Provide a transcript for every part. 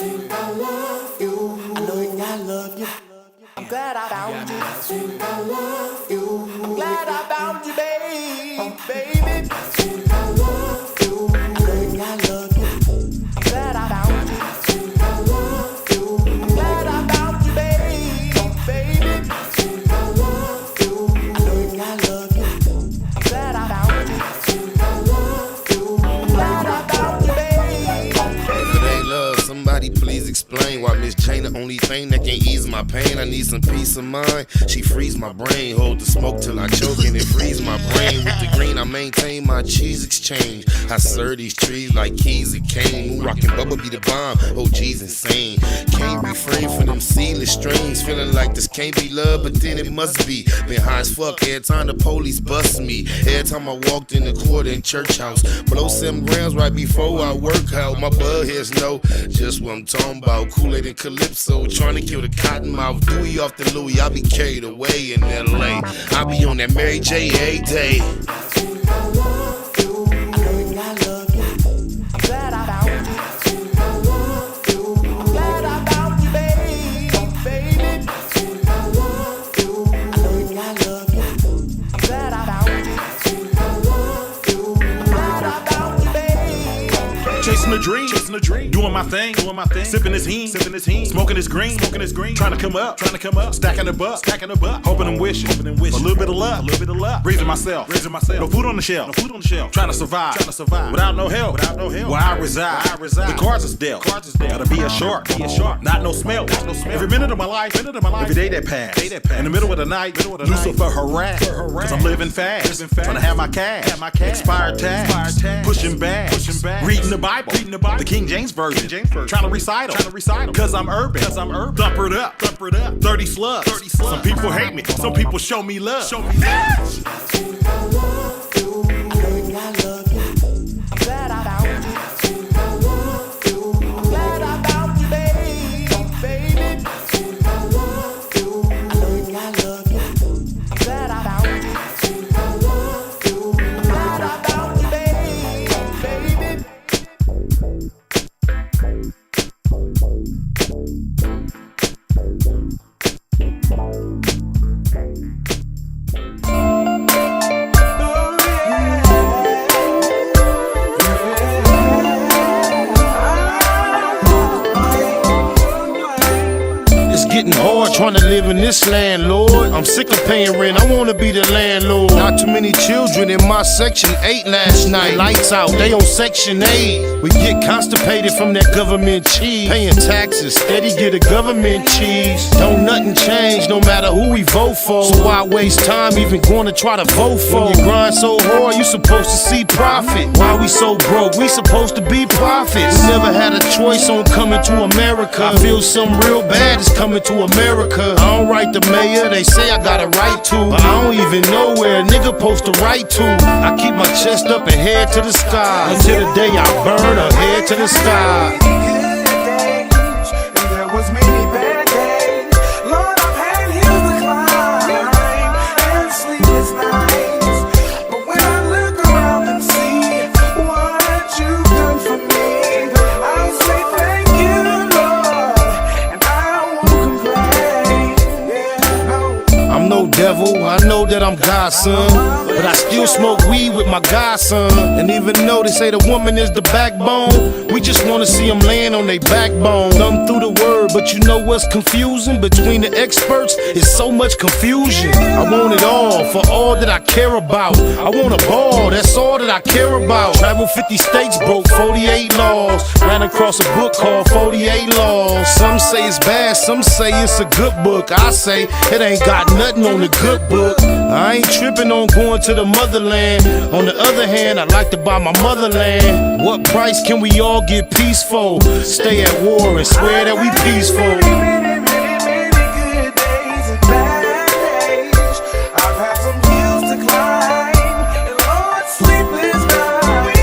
I love you. I know I love you. I'm glad I found you. I love you. I'm glad I found you, baby. I love you. I know I love you. I'm glad I found you. I love you. I'm glad I found you, baby. I love you. I know I love you. I'm glad I found you. I love you. I'm glad I found you, baby. If it ain't love, somebody please explain why Miss Jane the only thing that can ease my pain. I need some peace of mind. She frees my brain, hold the smoke till I choke and it frees my brain. With the green, I maintain my cheese exchange. I serve these trees like keys and cane. Moon rockin' bubble be the bomb. Oh, G's insane. Can't refrain from them seedless strings. Feeling like this can't be love, but then it must be. Been high as fuck every time the police bust me. Every time I walked in the quarter in church house. Blow 7 grams right before I work out. My bud heads know just what I'm talking about. Kool-Aid and Calypso, trying to kill the cottonmouth. Dewey off the Louis, I be carried away in LA. I be on that Mary J. A. day. I love you. I know I love you. I'm glad I found you. I love you. I'm glad I found you, baby. I love you. I know I love you. I'm glad I found you. I love you. I'm glad I found you, baby. Chasing a dream, doing my thing, sipping this heen, smoking this green, trying to come up, stacking the buck, hoping and wishing, a little bit of luck, raising myself, no food on the shelf, trying to survive, without no help, where I reside, the cards is dealt, gotta be a shark, not no smell, every minute of my life, every day that pass, in the middle of the night, Lucifer harass, cause I'm living fast, trying to have my cash, expired tags, pushing back, reading the Bible, the King James version, trying to recital, cause I'm urban, thumper it up, 30 slugs, some people hate me, some people show me love. I love you. I know I love you. I'm glad I found you. I love you. I'm glad I found you, baby. I love you. I know I love you. I'm glad I found you. I love you. I'm glad I found you, baby. Getting hard trying to live in this land, Lord. I'm sick of paying rent, I wanna be the landlord. Not too many children in my section 8 last night. Lights out, they on section 8. We get constipated from that government cheese. Paying taxes, steady get a government cheese. Don't nothing change, no matter who we vote for. So why waste time even going to try to vote for? When you grind so hard, you supposed to see profit. Why we so broke? We supposed to be prophets. We never had a choice on coming to America. I feel something real bad is coming to America. I don't write the mayor, they say I got a right to, but I don't even know where a nigga supposed to write to. I keep my chest up and head to the sky until the day I burn or head to the sky. There was many bad days. Lord, I've had hills to climb and sleepless nights. But when I look around and see what you've done for me, I'll say thank you, Lord, and I won't complain. Yeah, no. I'm no devil, I know that I'm God's son, but I still smoke weed with my godson. And even though they say the woman is the backbone, we just wanna see them laying on their backbone. Thumb through the word, but you know what's confusing? Between the experts, it's so much confusion. I want it all, for all that I care about. I want a ball, that's all that I care about. Travel 50 states, broke 48 laws. Ran across a book called 48 Laws. Some say it's bad, some say it's a good book. I say it ain't got nothing on the good book. I ain't tripping on going to the motherland. On the other hand, I like to buy my motherland. What price can we all get peaceful? Stay at war and swear that we peaceful. Many good days and bad days. I've had some hills to climb and Lord, sleepless nights.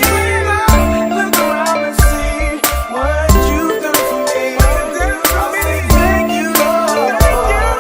When I look around and see what you've done for me, I'll say thank you, Lord.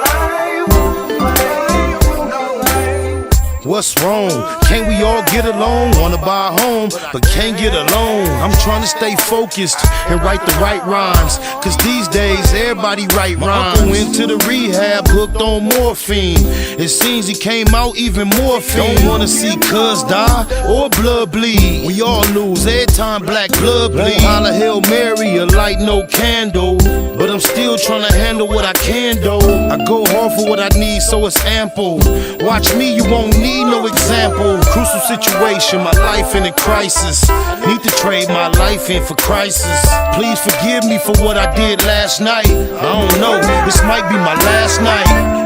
I won't complain, no way. What's wrong? Can't we all get along? Wanna buy a home, but can't get along. I'm trying to stay focused and write the right rhymes, cause these days everybody write rhymes. My uncle went to the rehab, hooked on morphine. It seems he came out even more fiend. Don't wanna see cuz die or blood bleed. We all lose every time black blood bleed. Holla Hail Mary, a light no candle, but I'm still trying to handle what I can do. I go hard for what I need, so it's ample. Watch me, you won't need no example. Crucial situation, my life in a crisis. Need to trade my life in for crisis. Please forgive me for what I did last night. I don't know, this might be my last night.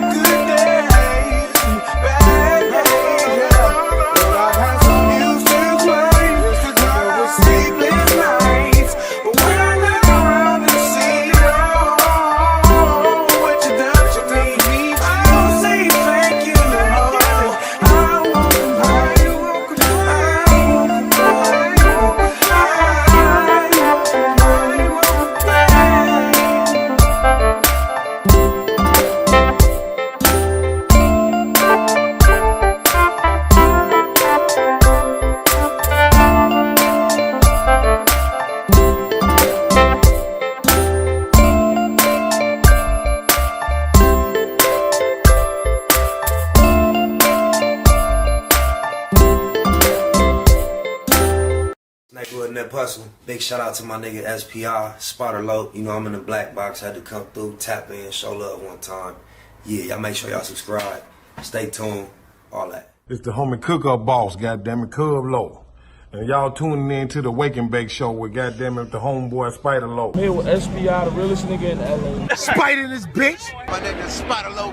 Big shout out to my nigga SPI, Spotter Low. You know I'm in the black box, had to come through, tap in, show love one time. Yeah, y'all make sure y'all subscribe, stay tuned, all that. It's the homie Cook-Up Boss, goddammit, Cub Low. And y'all tuning in to the Wake and Bake Show with goddammit the homeboy Spider Low. Here with SPI, the realest nigga in LA. Spider this bitch. My nigga Spider Low.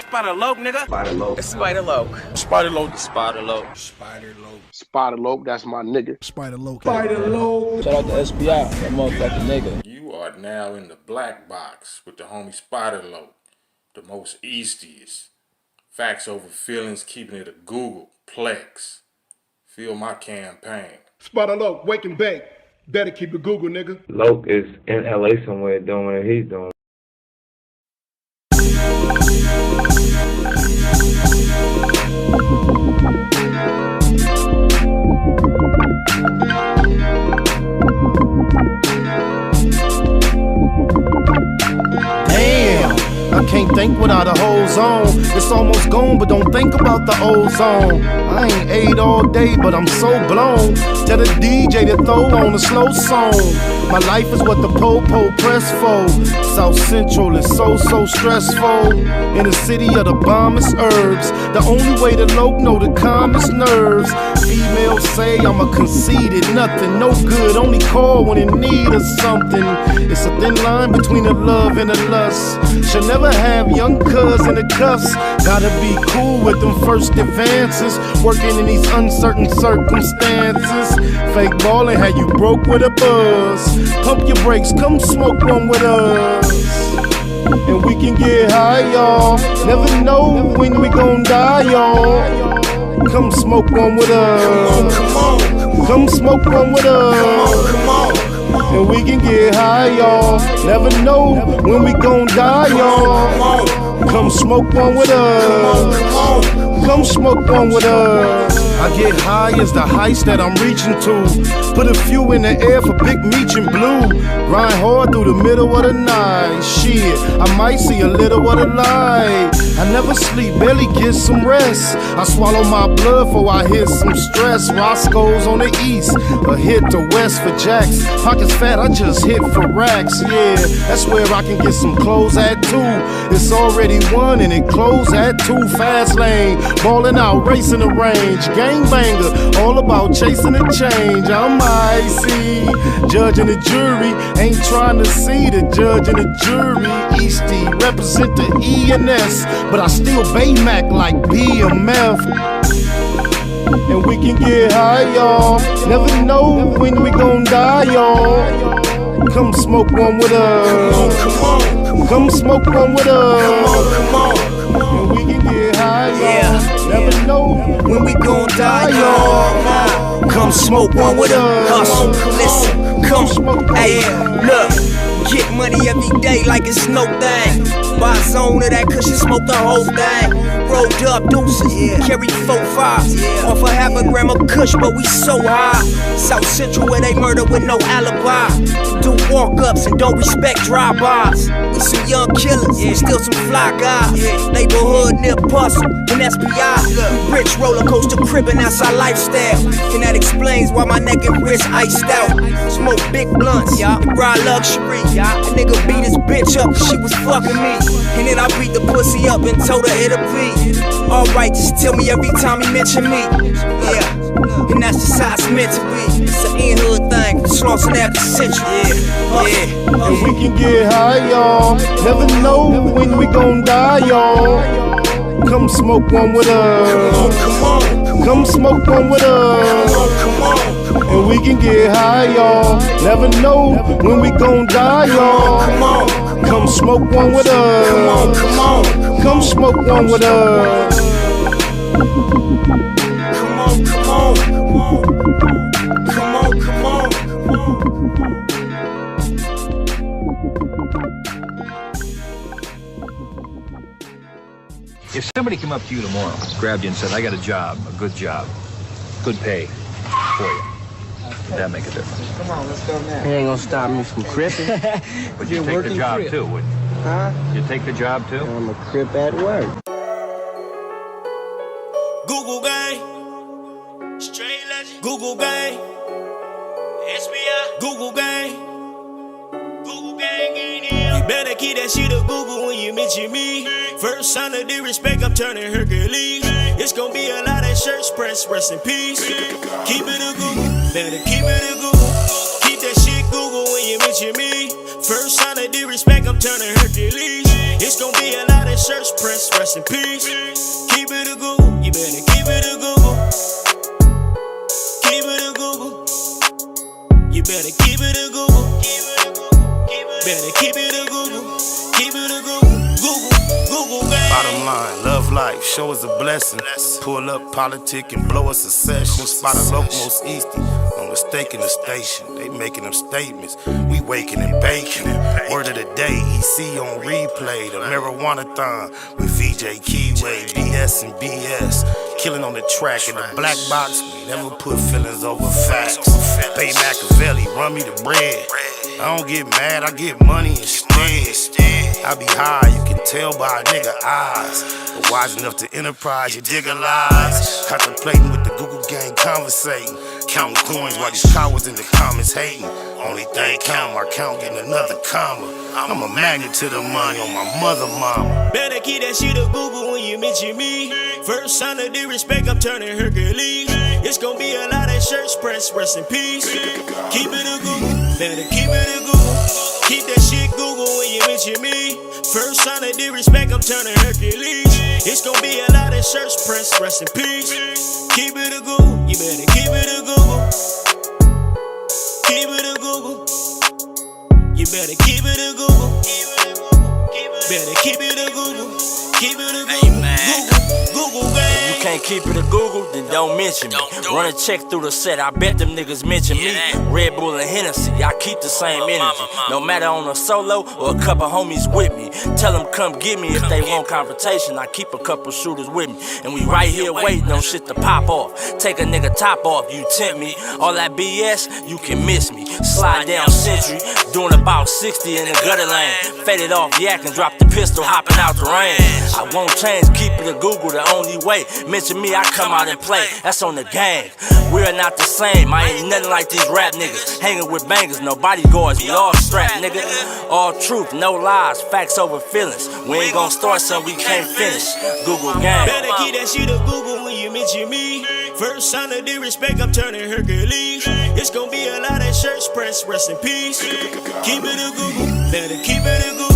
Spider Low, nigga. Spider Low. Spider Low. Spider Low. Spider Low. Spider Low. Spider Low, that's my nigga. Spider Low. Spider Low. Shout out to SPI, that motherfucking nigga. You are now in the black box with the homie Spider Low, the most eastiest. Facts over feelings, keeping it a Google Plex. Feel my campaign. Spider Low, Wake and Bake. Better keep it Google, nigga. Loke is in LA somewhere doing what he's doing. I can't think without a whole zone. It's almost gone, but don't think about the ozone. I ain't ate all day, but I'm so blown. Tell the DJ to throw on a slow song. My life is what the po-po press for. South Central is so stressful. In the city of the bombest herbs, the only way to low know the calmest nerves. Females say I'm a conceited nothing, no good, only call when in need of something. It's a thin line between the love and the lust. Should never have young cuz in the cuffs. Gotta be cool with them first advances. Working in these uncertain circumstances. Fake ballin' had you broke with a buzz. Pump your brakes, come smoke one with us. And we can get high, y'all. Never know when we gon' die, y'all. Come smoke one with us. Come on. Come smoke one with us. Come on. And we can get high, y'all. Never know when we gon' die, y'all. Come smoke one with us. Come smoke one with us. I get high as the heights that I'm reaching to. Put a few in the air for Big Meech and Blue. Grind hard through the middle of the night. Shit, I might see a little of the light. I never sleep, barely get some rest. I swallow my blood before I hit some stress. Roscoe's on the east, a hit to west for jacks. Pockets fat, I just hit for racks. Yeah, that's where I can get some clothes at too. It's already 1 and it close at 2. Fast lane, ballin' out, racing the range. Gangbanger, all about chasing the change. I'm icy, judge and the jury. Ain't trying to see the judge and the jury. Eastie, represent the E&S, but I still Baymac like BMF. And we can get high, y'all. Never know when we gon' die, y'all. Come smoke one with us. Come smoke one with us. Come on. And we can get high, y'all. Yeah. Never know When we gon' die, y'all. Come smoke one with us. Listen, come, hey, look. Get money every day like it's no thing. Buy a zone of that cushion, smoke the whole thing. Rolled up deuces, carry 4-5. Off a half a gram of kush, but we so high. South Central where they murder with no alibi. Do walk-ups and don't respect drive-bys. We some young killers, still some fly guys. Neighborhood near Bustle and SBI. We rich roller coaster cribbing, that's our lifestyle. And that explains why my neck and wrist iced out. Smoke big blunts, and ride luxury. A nigga beat his bitch up cause she was fucking me. And then I beat the pussy up and told her it'll be alright, just tell me every time he mention me. Yeah, and that's just how it's meant to be. It's an in-hood thing, Slauson after century. Yeah. And we can get high, y'all. Never know when we gon' die, y'all. Come smoke one with us. Come on. Come smoke one with us. Come on. And we can get high, y'all. Never know when we gon' die, y'all. Come on. Come smoke one with us. Come on. Come on. Come smoke one with us. Come on. Come on. Come on. Come on. Come on. Come on. If somebody came up to you tomorrow, grabbed you and said, I got a job, a good job, good pay for you, would that make a difference? Come on, let's go now. It ain't gonna stop me from cripping. Would you take the job too, wouldn't you? Huh? You'd take the job too? I'm a crip at work. Google gang, straight legend. Google gang, SBI. Google gang, Google gang in here. You better keep that shit a Google when you mention me. First sign of disrespect, I'm turning Hercules. It's gonna be a lot of shirts pressed, rest in peace. Keep it a Google, better keep it a Google. Keep that shit Google when you mention me. First sign of disrespect, I'm turning Hercules. It's gonna be a lot of shirts pressed, rest in peace. Keep it a Google, you better keep it a Google. Keep it a Google. You better keep it a Google. Better keep it a Google. Keep it a Google. Google gang. Bottom line, love life, show us a blessing. Pull up, politic, and blow us a session. Spot a local most easty, no mistake in the station. They making them statements, we waking and baking. Word of the day, EC on replay. The marijuana-thon with VJ Keyway, BS and BS. Killing on the track in the black box, we never put feelings over facts. Pay Machiavelli, run me the bread. I don't get mad, I get money instead. I be high, you can tell by a nigga eyes. But wise enough to enterprise, you dig a lies. Contemplating with the Google gang, conversating. Counting coins while these cowards in the comments hating. Only thing count, my count getting another comma. I'm a magnet to the money on my mother mama. Better keep that shit a Google when you mention me. First sign of disrespect, I'm turning Hercules. It's gonna be a lot of shirts pressed, rest in peace. Keep it a Google, better keep it a Google. Keep that shit Google when you mention me. First sign of disrespect, I'm turning Hercules. It's gonna be a lot of shirts pressed, rest in peace. Keep it a Google, you better keep it a Google. Keep it a Google. You better keep it a Google. Better keep it a Google. Keep it a Google. Google gang. If you can't keep it a Google, then don't mention me. Run a check through the set, I bet them niggas mention me. Red Bull and Hennessy, I keep the same energy. No matter on a solo or a couple homies with me. Tell them come get me if they want confrontation. I keep a couple shooters with me. And we right here waiting on shit to pop off. Take a nigga top off, you tempt me. All that BS, you can miss me. Slide down Century, doing about 60 in the gutter lane. Faded off yak and drop the pistol, hopping out the rain. I won't change, keep it a Google the only way. Mention me, I come out and play. That's on the gang. We are not the same. I ain't nothing like these rap niggas. Hanging with bangers, no bodyguards. We all strapped, nigga. All truth, no lies. Facts over feelings. We ain't gonna start something we can't finish. Google gang. Better keep that shit a Google when you mention me. First sign of disrespect, I'm turning Hercules. It's gonna be a lot of shirts pressed, rest in peace. Keep it a Google. Better keep it a Google.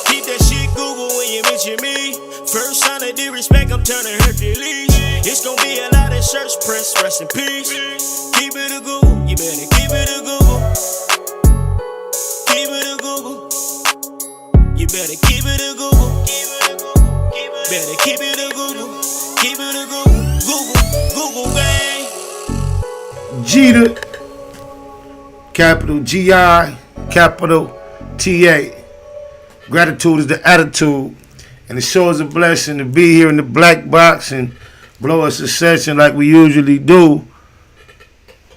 Keep that shit Google when you mention me. First sign of disrespect, I'm turning Hercules. It's gonna be a lot of shirts pressed, rest in peace. Keep it a Google, you better keep it a Google. Keep it a Google. You better keep it a Google. Better keep it a Google. Keep it a Google. Google gang. Jeter, capital G-I, capital TA. Gratitude is the attitude. And it sure is a blessing to be here in the black box and blow us a session like we usually do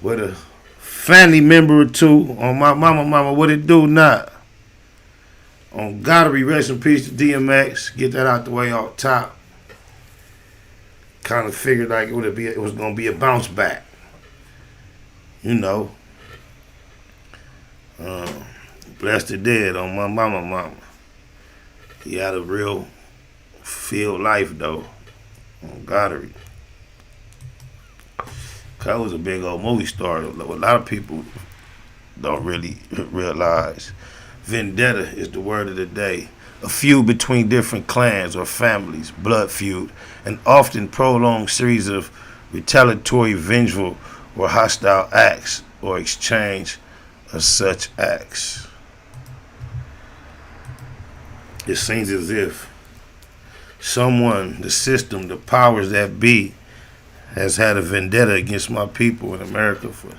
with a family member or two on my mama, what it do not. On Goddard, rest in peace to DMX. Get that out the way off top. Kind of figured like it was gonna be a bounce back. You know. Blessed to dead on my mama. He had a real field life though. On Goddard. Cuz was a big old movie star. A lot of people don't really realize. Vendetta is the word of the day. A feud between different clans or families, blood feud, an often prolonged series of retaliatory, vengeful, or hostile acts or exchange of such acts. It seems as if someone, the system, the powers that be, has had a vendetta against my people in America for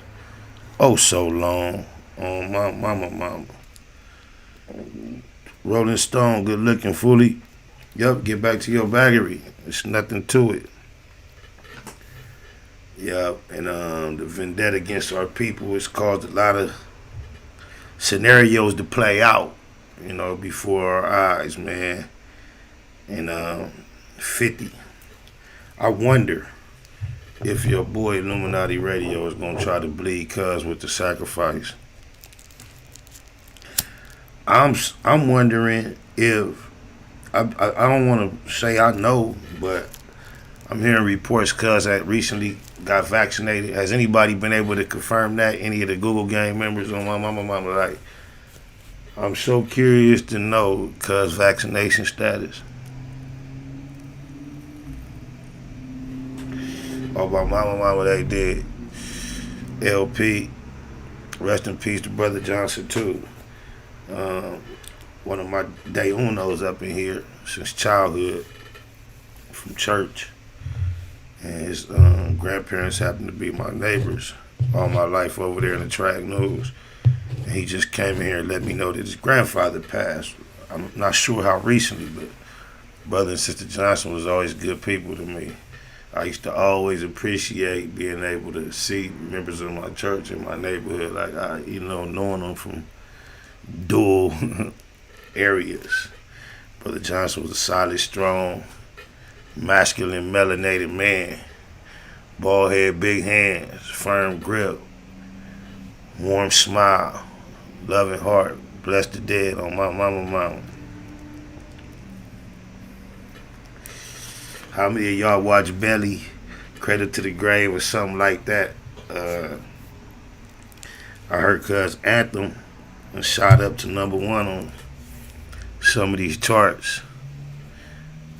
oh so long. Oh, my mama. Rolling Stone, good looking, fully. Yup, get back to your baggery. There's nothing to it. Yup, and the vendetta against our people has caused a lot of scenarios to play out, you know, before our eyes, man. And 50. I wonder if your boy Illuminati Radio is gonna try to bleed cuz with the sacrifice. I'm wondering if I don't want to say I know, but I'm hearing reports cuz that recently got vaccinated. Has anybody been able to confirm that? Any of the Google gang members on my mama? Like, I'm so curious to know cuz vaccination status. Oh, my mama, they did. LP, rest in peace to Brother Johnson too. One of my day unos up in here since childhood from church. And his grandparents happen to be my neighbors all my life over there in the track news. And he just came in here and let me know that his grandfather passed. I'm not sure how recently, but Brother and Sister Johnson was always good people to me. I used to always appreciate being able to see members of my church in my neighborhood, like knowing them from dual areas. Brother Johnson was a solid, strong, masculine, melanated man. Bald head, big hands, firm grip, warm smile, loving heart, blessed to dead on my mama. How many of y'all watch Belly, Cradle to the Grave or something like that? I heard cuz Anthem shot up to #1 on some of these charts.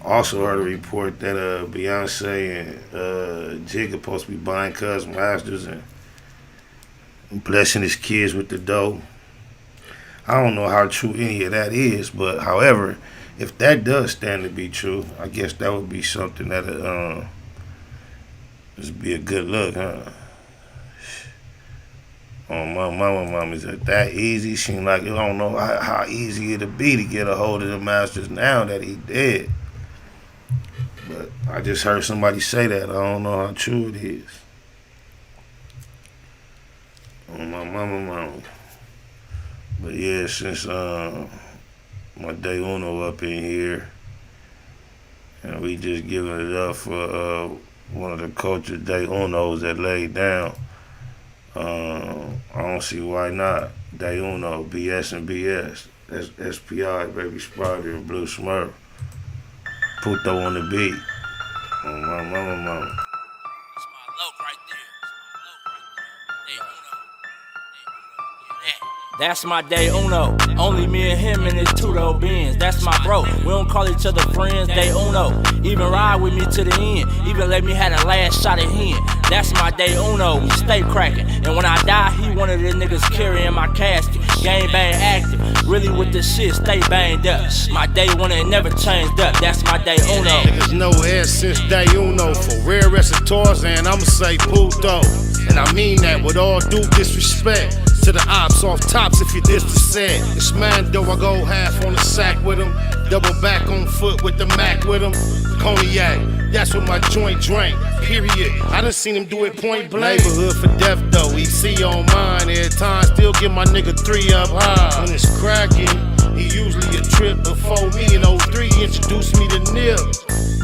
Also heard a report that Beyonce and Jig are supposed to be buying cuz masters and blessing his kids with the dough. I don't know how true any of that is, but however, if that does stand to be true, I guess that would be something that would be a good look, huh? Oh, my mama, is it that easy? Seems like you don't know how easy it'd be to get a hold of the masters now that he dead. But I just heard somebody say that. I don't know how true it is. Oh, my mama. But yeah, since my day uno up in here, and we just giving it up for one of the culture day unos that laid down. I don't see why not. Day uno, BS and BS. That's SPI, Baby Spider, and Blue Smurf. Puto on the beat. Oh, my mama. That's my day uno. Only me and him in his two-door Benz. That's my bro. We don't call each other friends, day uno. Even ride with me to the end. Even let me have the last shot at him. That's my day uno. We stay cracking. And when I die, he one of the niggas carrying my casket. Gang bang active. Really with the shit, stay banged up. My day one ain't never changed up. That's my day uno. Niggas know air since day uno. For rare recitors, and I'ma say puto. And I mean that with all due disrespect. to the ops, off tops if you this the set. It's mine though, I go half on the sack with him. Double back on foot with the Mac with him. Cognac, that's what my joint drank, period. I done seen him do it point blank. Neighborhood for death though, EC on mine. Every time, still give my nigga 3 up high. When it's cracking, he usually a trip before me. In 03, introduced me to Nip.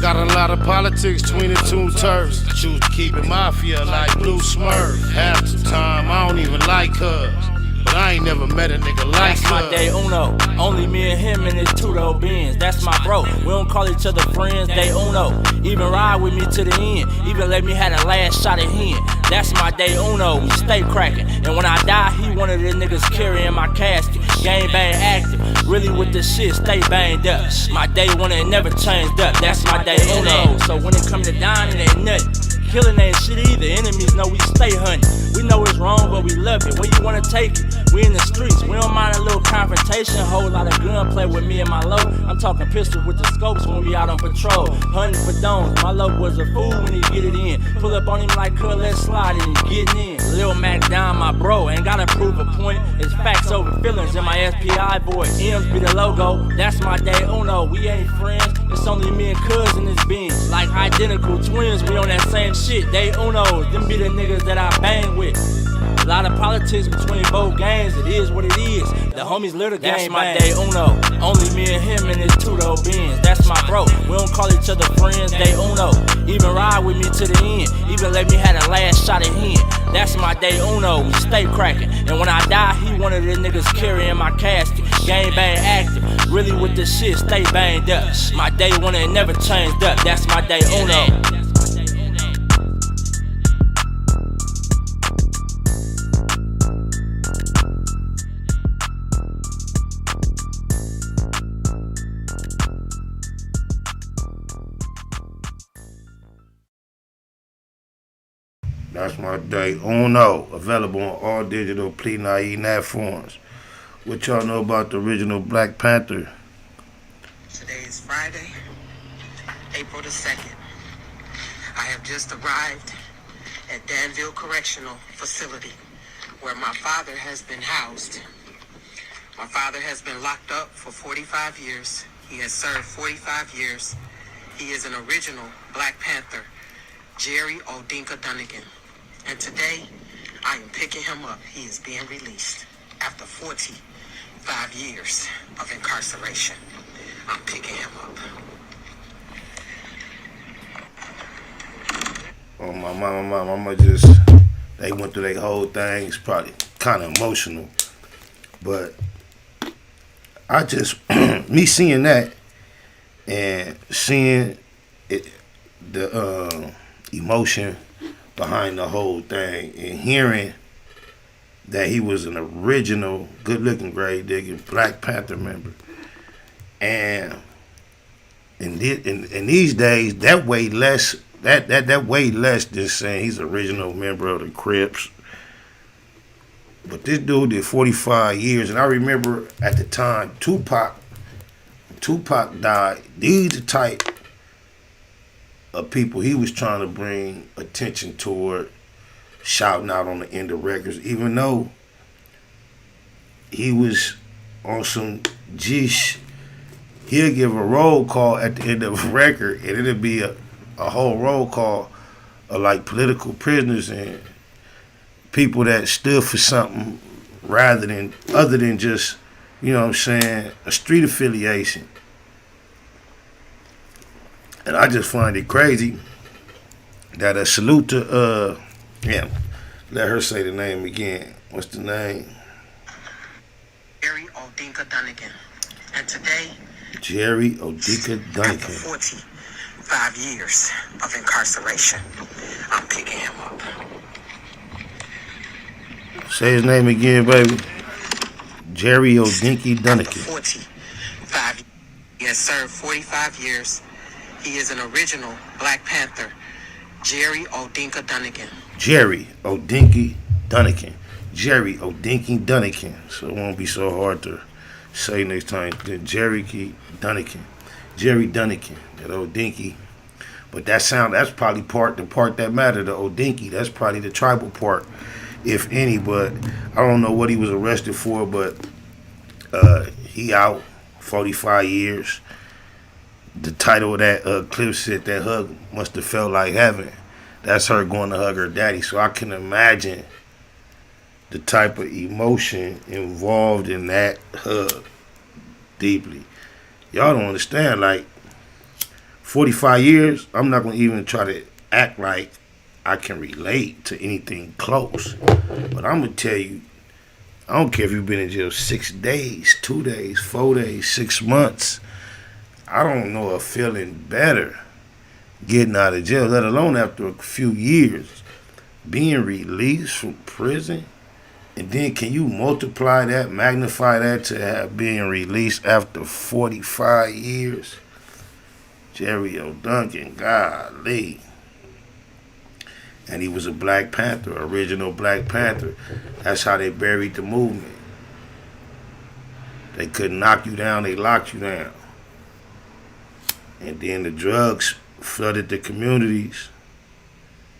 Got a lot of politics between the two turfs. Choose to keep it mafia like Blue Smurf. Half the time, I don't even like her. But I ain't never met a nigga like That's my day uno. Only me and him in his two-door Benz. That's my bro. We don't call each other friends, day uno. Even ride with me to the end. Even let me have the last shot at him. That's my day uno. We stay cracking. And when I die, he one of the niggas carrying my casket. Gang bang active. Really with the shit, stay banged up. My day one ain't never changed up. That's my day uno. So when it come to dying, it ain't nothing. Killing ain't shit either. Enemies know we stay hunting. We know it's wrong, but we love it. Where you wanna take it? We in the streets. We don't mind a little confrontation. Whole lot of gunplay with me and my low. I'm talking pistol with the scopes when we out on patrol. Hunting for domes. My low was a fool when he get it in. Pull up on him like cuz, let's slide and he getting in. Lil Mac down my bro. Ain't gotta prove a point. It's facts over feelings in my SPI voice. M's be the logo. That's my day uno. We ain't friends. It's only me and cuz in this Benz. Like identical twins. We on that same shit. Day unos. Them be the niggas that I bang with. A lot of politics between both gangs, it is what it is. The homies live the game. That's my day uno. Only me and him in his two-door Benz. That's my bro. We don't call each other friends, day uno. Even ride with me to the end. Even let me have the last shot at him. That's my day uno. We stay cracking. And when I die, he one of the niggas carrying my casket. Gang bang active. Really with the shit, stay banged up. My day one ain't never changed up. That's my day uno. That's my day uno. Available on all digital Play nat forms. What y'all know about the original Black Panther? Today is Friday, April the 2nd. I have just arrived at Danville Correctional Facility, where my father has been housed. My father has been locked up for 45 years. He has served 45 years. He is an original Black Panther, Jerry Odinka Dunnigan. And today, I am picking him up. He is being released after 45 years of incarceration. I'm picking him up. Oh, my mama just, they went through their whole thing. It's probably kind of emotional. But I just, me seeing that and seeing it, the emotion behind the whole thing and hearing that he was an original, good-looking, grave-digging Black Panther member. And in these days, that way less than saying he's an original member of the Crips. But this dude did 45 years, and I remember at the time Tupac died. These are type of people he was trying to bring attention toward, shouting out on the end of records, even though he was on some jish. He'll give a roll call at the end of a record, and it'll be a whole roll call of like political prisoners and people that stood for something other than just, you know what I'm saying, a street affiliation. And I just find it crazy that a salute to, let her say the name again. What's the name? Jerry Odinka Dunnigan. And today, Jerry Odinka Dunnigan. After 45 years of incarceration, I'm picking him up. Say his name again, baby. Jerry Odinka Dunnigan. 45. He has served 45 years. He is an original Black Panther, Jerry Odinka Dunnigan. Jerry Odinka Dunnigan. Jerry Odinka Dunnigan. So it won't be so hard to say next time. Jerry Dunnigan. Jerry Dunnigan. That Odinky. But that's probably the part that matter, the Odinky. That's probably the tribal part. if any, but I don't know what he was arrested for, but he out 45 years. The title of that clip said that hug must have felt like heaven. That's her going to hug her daddy. So I can imagine the type of emotion involved in that hug deeply. Y'all don't understand, like 45 years, I'm not going to even try to act like I can relate to anything close. But I'm going to tell you, I don't care if you've been in jail 6 days, 2 days, 4 days, 6 months. I don't know a feeling better getting out of jail, let alone after a few years. Being released from prison, and then can you multiply that, magnify that to have being released after 45 years? Jerry O'Duncan, golly. And he was a Black Panther, original Black Panther. That's how they buried the movement. They couldn't knock you down, they locked you down. And then the drugs flooded the communities,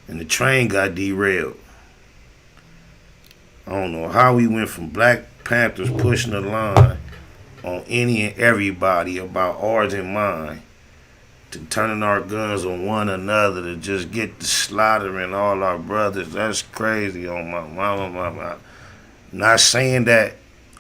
and the train got derailed. I don't know how we went from Black Panthers pushing the line on any and everybody about ours and mine to turning our guns on one another to just get to slaughtering all our brothers. That's crazy on my mama. Not saying that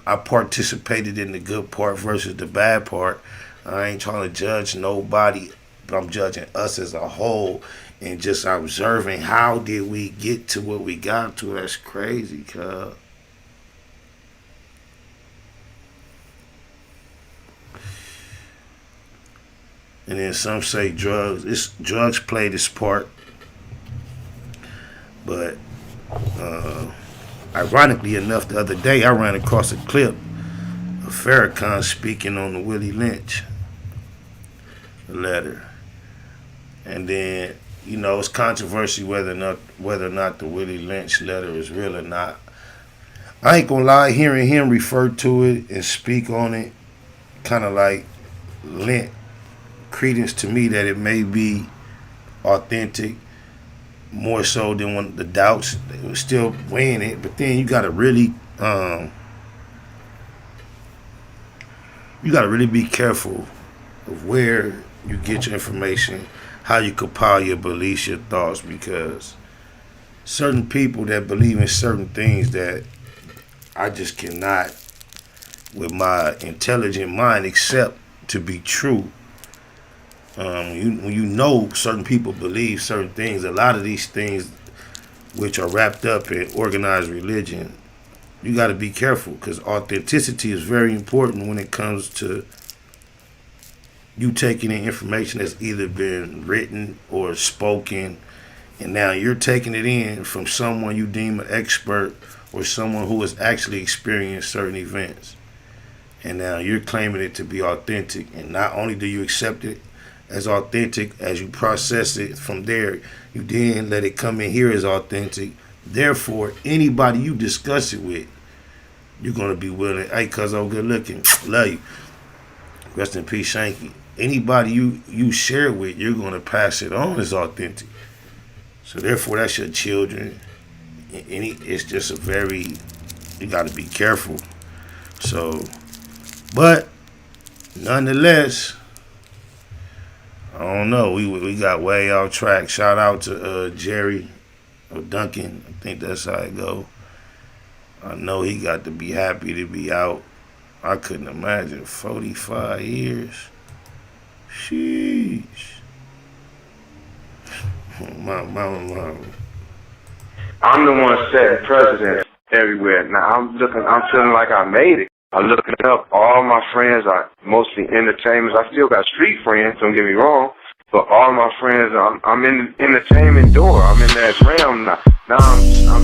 I participated in the good part versus the bad part. I ain't trying to judge nobody, but I'm judging us as a whole and just observing how did we get to what we got to. That's crazy, cuz. And then some say drugs play this part. But ironically enough, the other day I ran across a clip of Farrakhan speaking on the Willie Lynch letter. And then, you know, it's controversy whether or not the Willie Lynch letter is real or not. I ain't gonna lie, hearing him refer to it and speak on it kind of like lent credence to me that it may be authentic more so than when the doubts they were still weighing it. But then you gotta really be careful of where you get your information, how you compile your beliefs, your thoughts, because certain people that believe in certain things that I just cannot with my intelligent mind accept to be true. When you know certain people believe certain things, a lot of these things which are wrapped up in organized religion, you got to be careful because authenticity is very important when it comes to you taking in information that's either been written or spoken, and now you're taking it in from someone you deem an expert or someone who has actually experienced certain events. And now you're claiming it to be authentic, and not only do you accept it as authentic, as you process it from there, you then let it come in here as authentic. Therefore, anybody you discuss it with, you're going to be willing, hey, cuz I'm good looking, love you. Rest in peace, Shanky. Anybody you share with, you're going to pass it on as authentic. So therefore, that's your children. It's just a very, you got to be careful. So, but nonetheless, I don't know. We got way off track. Shout out to Jerry O'Duncan. I think that's how it go. I know he got to be happy to be out. I couldn't imagine 45 years. Sheesh. Mama. I'm the one setting precedents everywhere. Now I'm feeling like I made it. I'm looking up all my friends are mostly entertainers. I still got street friends, don't get me wrong, but all my friends, I'm in the entertainment door. I'm in that realm now. Now I'm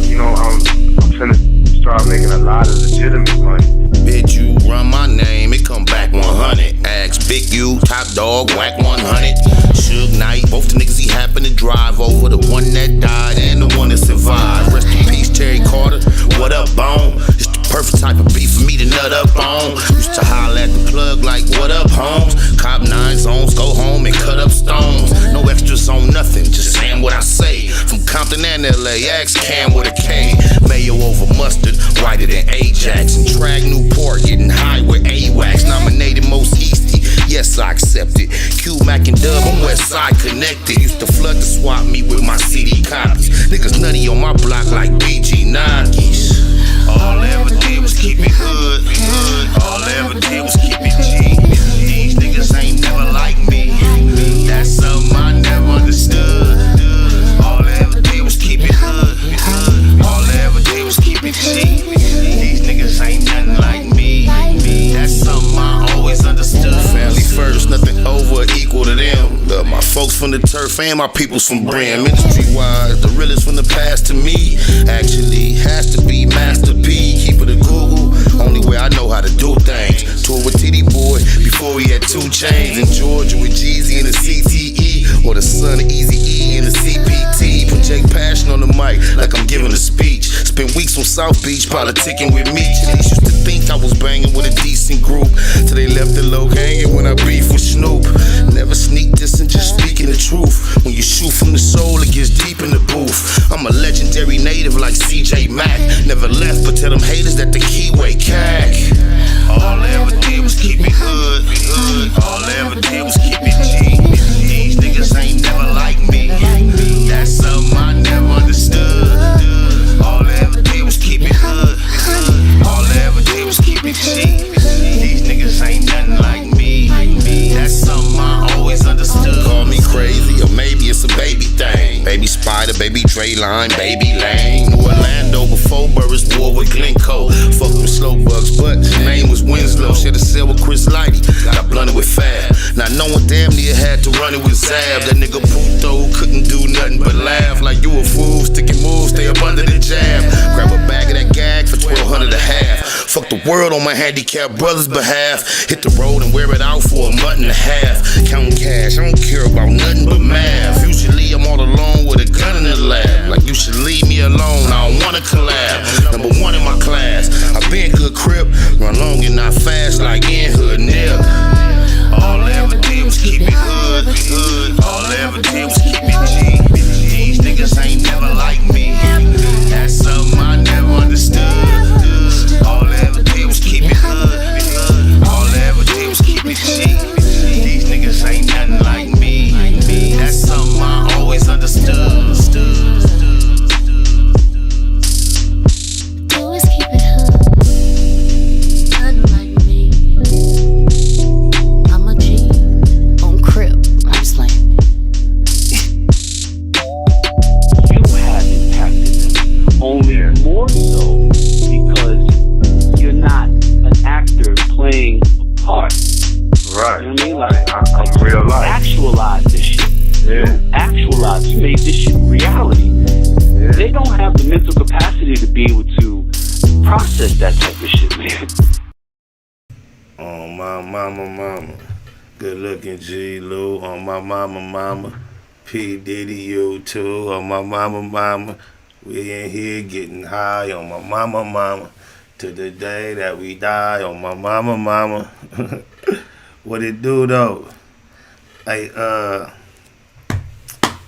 finna start making a lot of legitimate money. Bitch, you run my name, it come back 100. Ask Big U, Top Dog, whack 100. Suge Knight, both the niggas he happened to drive over, the one that died and the one that survived. Rest in peace, Terry Carter. What up, Bone? It's the perfect perfect type of beef for me to nut up on. Used to holler at the plug like, what up, Holmes? Cop 9 zones, go home and cut up stones. No extras on nothing, just saying what I say. From Compton and LA, ask Cam with a K. Mayo over mustard, whiter than Ajax. And Drag Newport, getting high with AWACS. Nominated most Eastie, yes I accept it. Q, Mac and Dub, I'm West Side connected. Used to flood the swap me with my CD copies. Niggas nutty on my block like BG Nike's. All I ever did was keep it hood. All I ever did was keep it G. These niggas ain't never like me. That's something I never understood. All I ever did was keep it hood. All I ever did was keep it G. These niggas ain't nothing like me. That's something I always understood. Family first, nothing over or equal to them. Love my folks from the turf and my peoples from Brim. Industry-wise, the realest from the past to me actually has to be Master P. Keep it a Google, only way I know how to do things. Tour with Titty Boy before he had 2 chains. In Georgia with Jeezy in the CTE, or the son of Easy E in the CPT. Project passion on the mic like I'm giving a speech. Spent weeks on South Beach politicking with me. Police used to think I was banging with a decent group, till they left the low hanging when I beef with Snoop. Never sneak this and just speaking the truth. When you shoot from the soul, it gets deep in the booth. I'm a legendary native like CJ Mack. Never left, but tell them haters that the keyway cack. All I ever did was keep it hood. All I ever did was keep it G. These niggas ain't never like me. That's something I never understood. All I ever did was keep it hood. All I ever did was keep it G. These niggas ain't nothing like me. That's something I always understood. Call me crazy, or maybe it's a baby thing. Baby Spider, baby Dre Line, baby Lane. New Orlando before Burris war with Glencoe. Fuck them slow bugs, but his name was Winslow. Shared a cell with Chris Lighty, got blunted with Fab. Now no one damn near had to run it with Zab. That nigga Puto couldn't do nothing but laugh. Like you a fool, sticking moves, stay up under the jab. Grab a bag of that gag for $1,200 a half. Fuck the world on my handicapped brother's behalf. Hit the road and wear it out for a month and a half. Counting cash, I don't care about nothing but math. Usually I'm all alone with a gun in the lab. Like you should leave me alone, I don't wanna collab. Number 1 in my class, I been good crip. Run long and not fast like in hood nip. All I ever did was keep it hood. All I ever did was keep it G. These niggas ain't never like me. That's something I never understood. All I ever did was keep it hood. All I ever did was keep it G. These niggas ain't nothing like me. That's something I always understood. Always keep it hood. Unlike me. I'm a G on Crip. I'm slaying. You have impacted them, only more so because you're not an actor playing a part. Right. You know what I mean? Like, I'm real life. Actualize this shit. Yeah. Actualize. You made this shit reality. Yeah. They don't have the mental capacity to be able to process that type of shit, man. On my mama, good looking G Lou. On my mama, P Diddy, you too. On my mama, we in here getting high. On my mama, to the day that we die. On my mama. What it do though? Hey,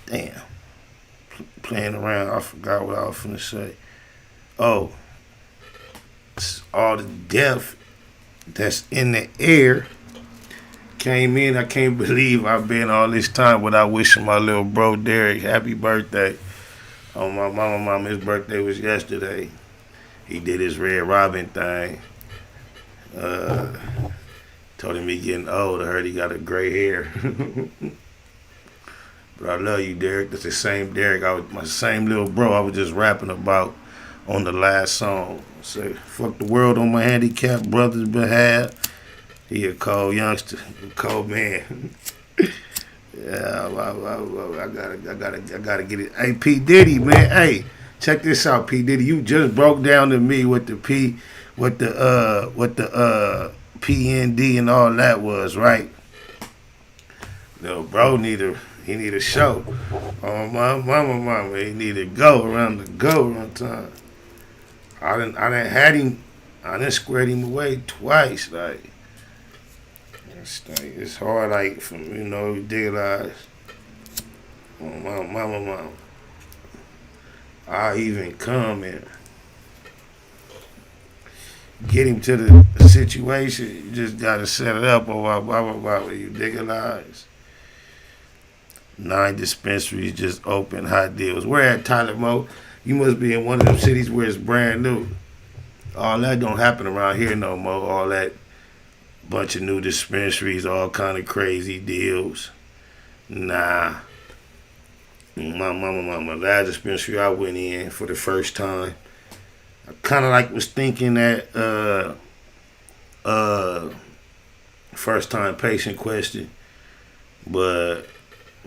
damn. Playing around, I forgot what I was finna say. Oh, all the death that's in the air came in. I can't believe I've been all this time without wishing my little bro Derek happy birthday. On my mama, his birthday was yesterday. He did his Red Robin thing. Told him he getting old. I heard he got a gray hair. But I love you, Derek. That's the same Derek. My same little bro I was just rapping about on the last song. Say, fuck the world on my handicapped brother's behalf. He a cold youngster, a cold man. Yeah, I gotta get it. Hey, P Diddy, man. Hey, check this out, P Diddy. You just broke down to me what the PND and all that was, right? No, bro, he need a show. Oh, my mama, he need to go around time. I done had him I done squared him away twice. Like, it's hard, like, from, you know, you dig eyes. Oh, mama. I even come and get him to the situation. You just gotta set it up or blah. You dig eyes. 9 dispensaries just open, hot deals. Where at, Tyler Mo? You must be in one of them cities where it's brand new. All that don't happen around here no more. All that bunch of new dispensaries, all kind of crazy deals. Nah. My last dispensary I went in for the first time, I kind of like was thinking that first time patient question, but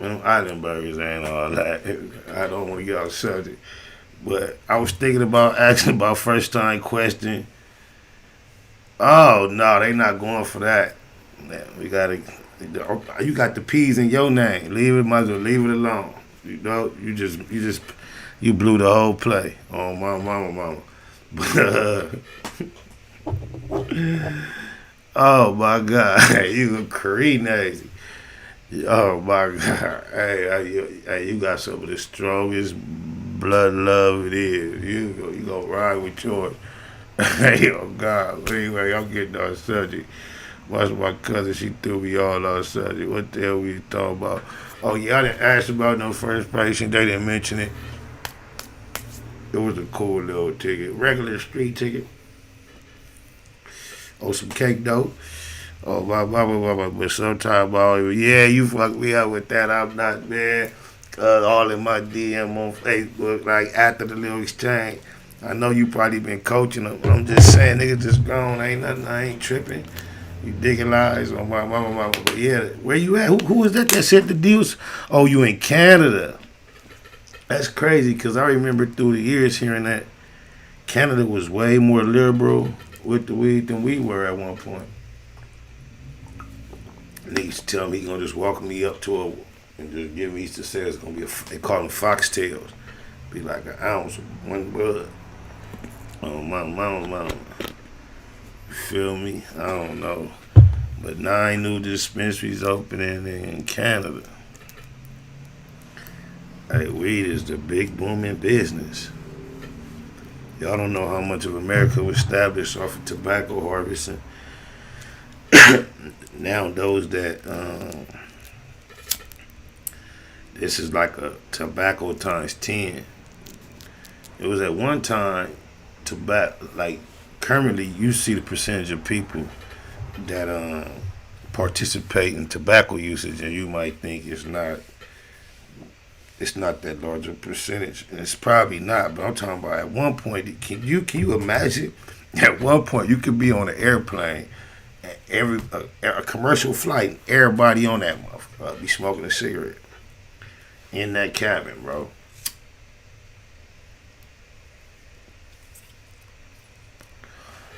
island burgers ain't all that. I don't want to get off subject, but I was thinking about asking about first time question. Oh no, they not going for that. We gotta. You got the P's in your name. Might as well leave it alone. You know, you blew the whole play. Oh my mama. Oh my God, you a crazy. Oh my God, hey, you got some of the strongest blood love it is. You gonna ride with yours. Hey, oh God. Anyway, I'm getting on subject. Watch my cousin, she threw me all on subject. What the hell we talking about? Oh yeah, I didn't ask about no first patient. They didn't mention it. It was a cool little ticket. Regular street ticket. Oh, some cake dough. Oh, blah. But sometimes yeah, you fuck me up with that. I'm not, man. All in my DM on Facebook, like after the little exchange. I know you probably been coaching them. I'm just saying, niggas just gone. Ain't nothing. I ain't tripping. You digging lies on my mama. But yeah, where you at? Who was that said the deals? Oh, you in Canada. That's crazy because I remember through the years hearing that Canada was way more liberal with the weed than we were at one point. Niggas tell me he gonna just walk me up to a and just give me, he used to say it's gonna be they call them foxtails. Be like an ounce of one bud. Oh, mama. You feel me? I don't know. But 9 new dispensaries opening in Canada. Hey, weed is the big booming business. Y'all don't know how much of America was established off of tobacco harvesting. Now those that this is like a tobacco times 10. It was at one time tobacco, like currently you see the percentage of people that participate in tobacco usage, and you might think it's not that large a percentage, and it's probably not. But I'm talking about at one point, can you imagine? At one point, you could be on an airplane, a commercial flight, and everybody on that motherfucker be smoking a cigarette in that cabin, bro.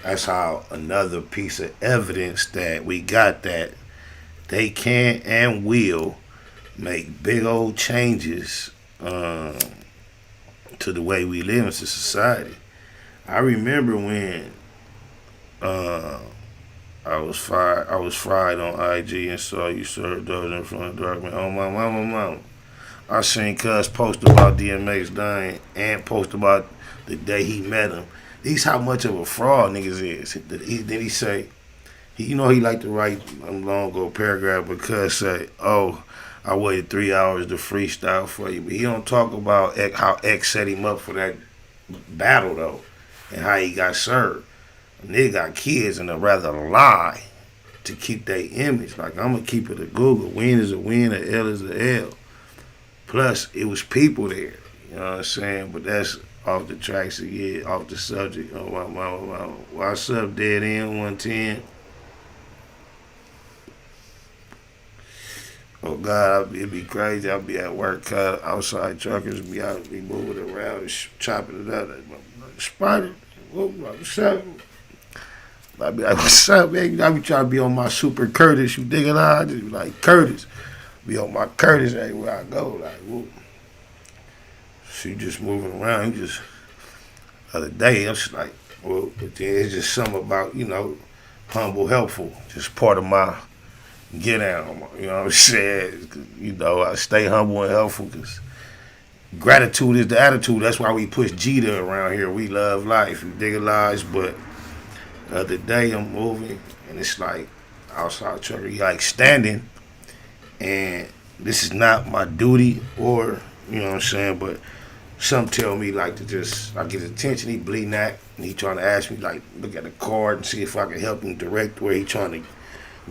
That's how another piece of evidence that we got that they can and will make big old changes to the way we live in society. I remember when I was fried on IG and saw you serve those in front of dark man. Oh my mama. I seen Cuz post about DMX dying and post about the day he met him. These how much of a fraud niggas is. Then he say, he like to write a long old paragraph because say, oh, I waited 3 hours to freestyle for you. But he don't talk about how X set him up for that battle though, and how he got served. A nigga got kids and they'd rather lie to keep their image. Like, I'm gonna keep it a Google. Win is a win, a L is a L. Plus, it was people there. You know what I'm saying? But that's off the tracks again, off the subject. Oh, my. What's up, Dead End 110? Oh, God, it'd be crazy. I'll be at work, outside truckers be out, be moving around and chopping it up. Spider, what's up? I be like, what's up, man? I be trying to be on my Super Curtis. You dig it? I just be like, Curtis. Be on my Curtis everywhere I go. Like, whoop. She just moving around. The other day, I'm just like, Well, but then it's just something about, you know, humble, helpful. Just part of my get down, you know what I'm saying? You know, I stay humble and helpful because gratitude is the attitude. That's why we push Jeter around here. We love life, we dig lives. But the other day I'm moving and it's like outside trucker, he like standing, and this is not my duty or, you know what I'm saying, but some tell me like to just, I get his attention, he bleeding that, and he trying to ask me like, look at the card and see if I can help him direct where he trying to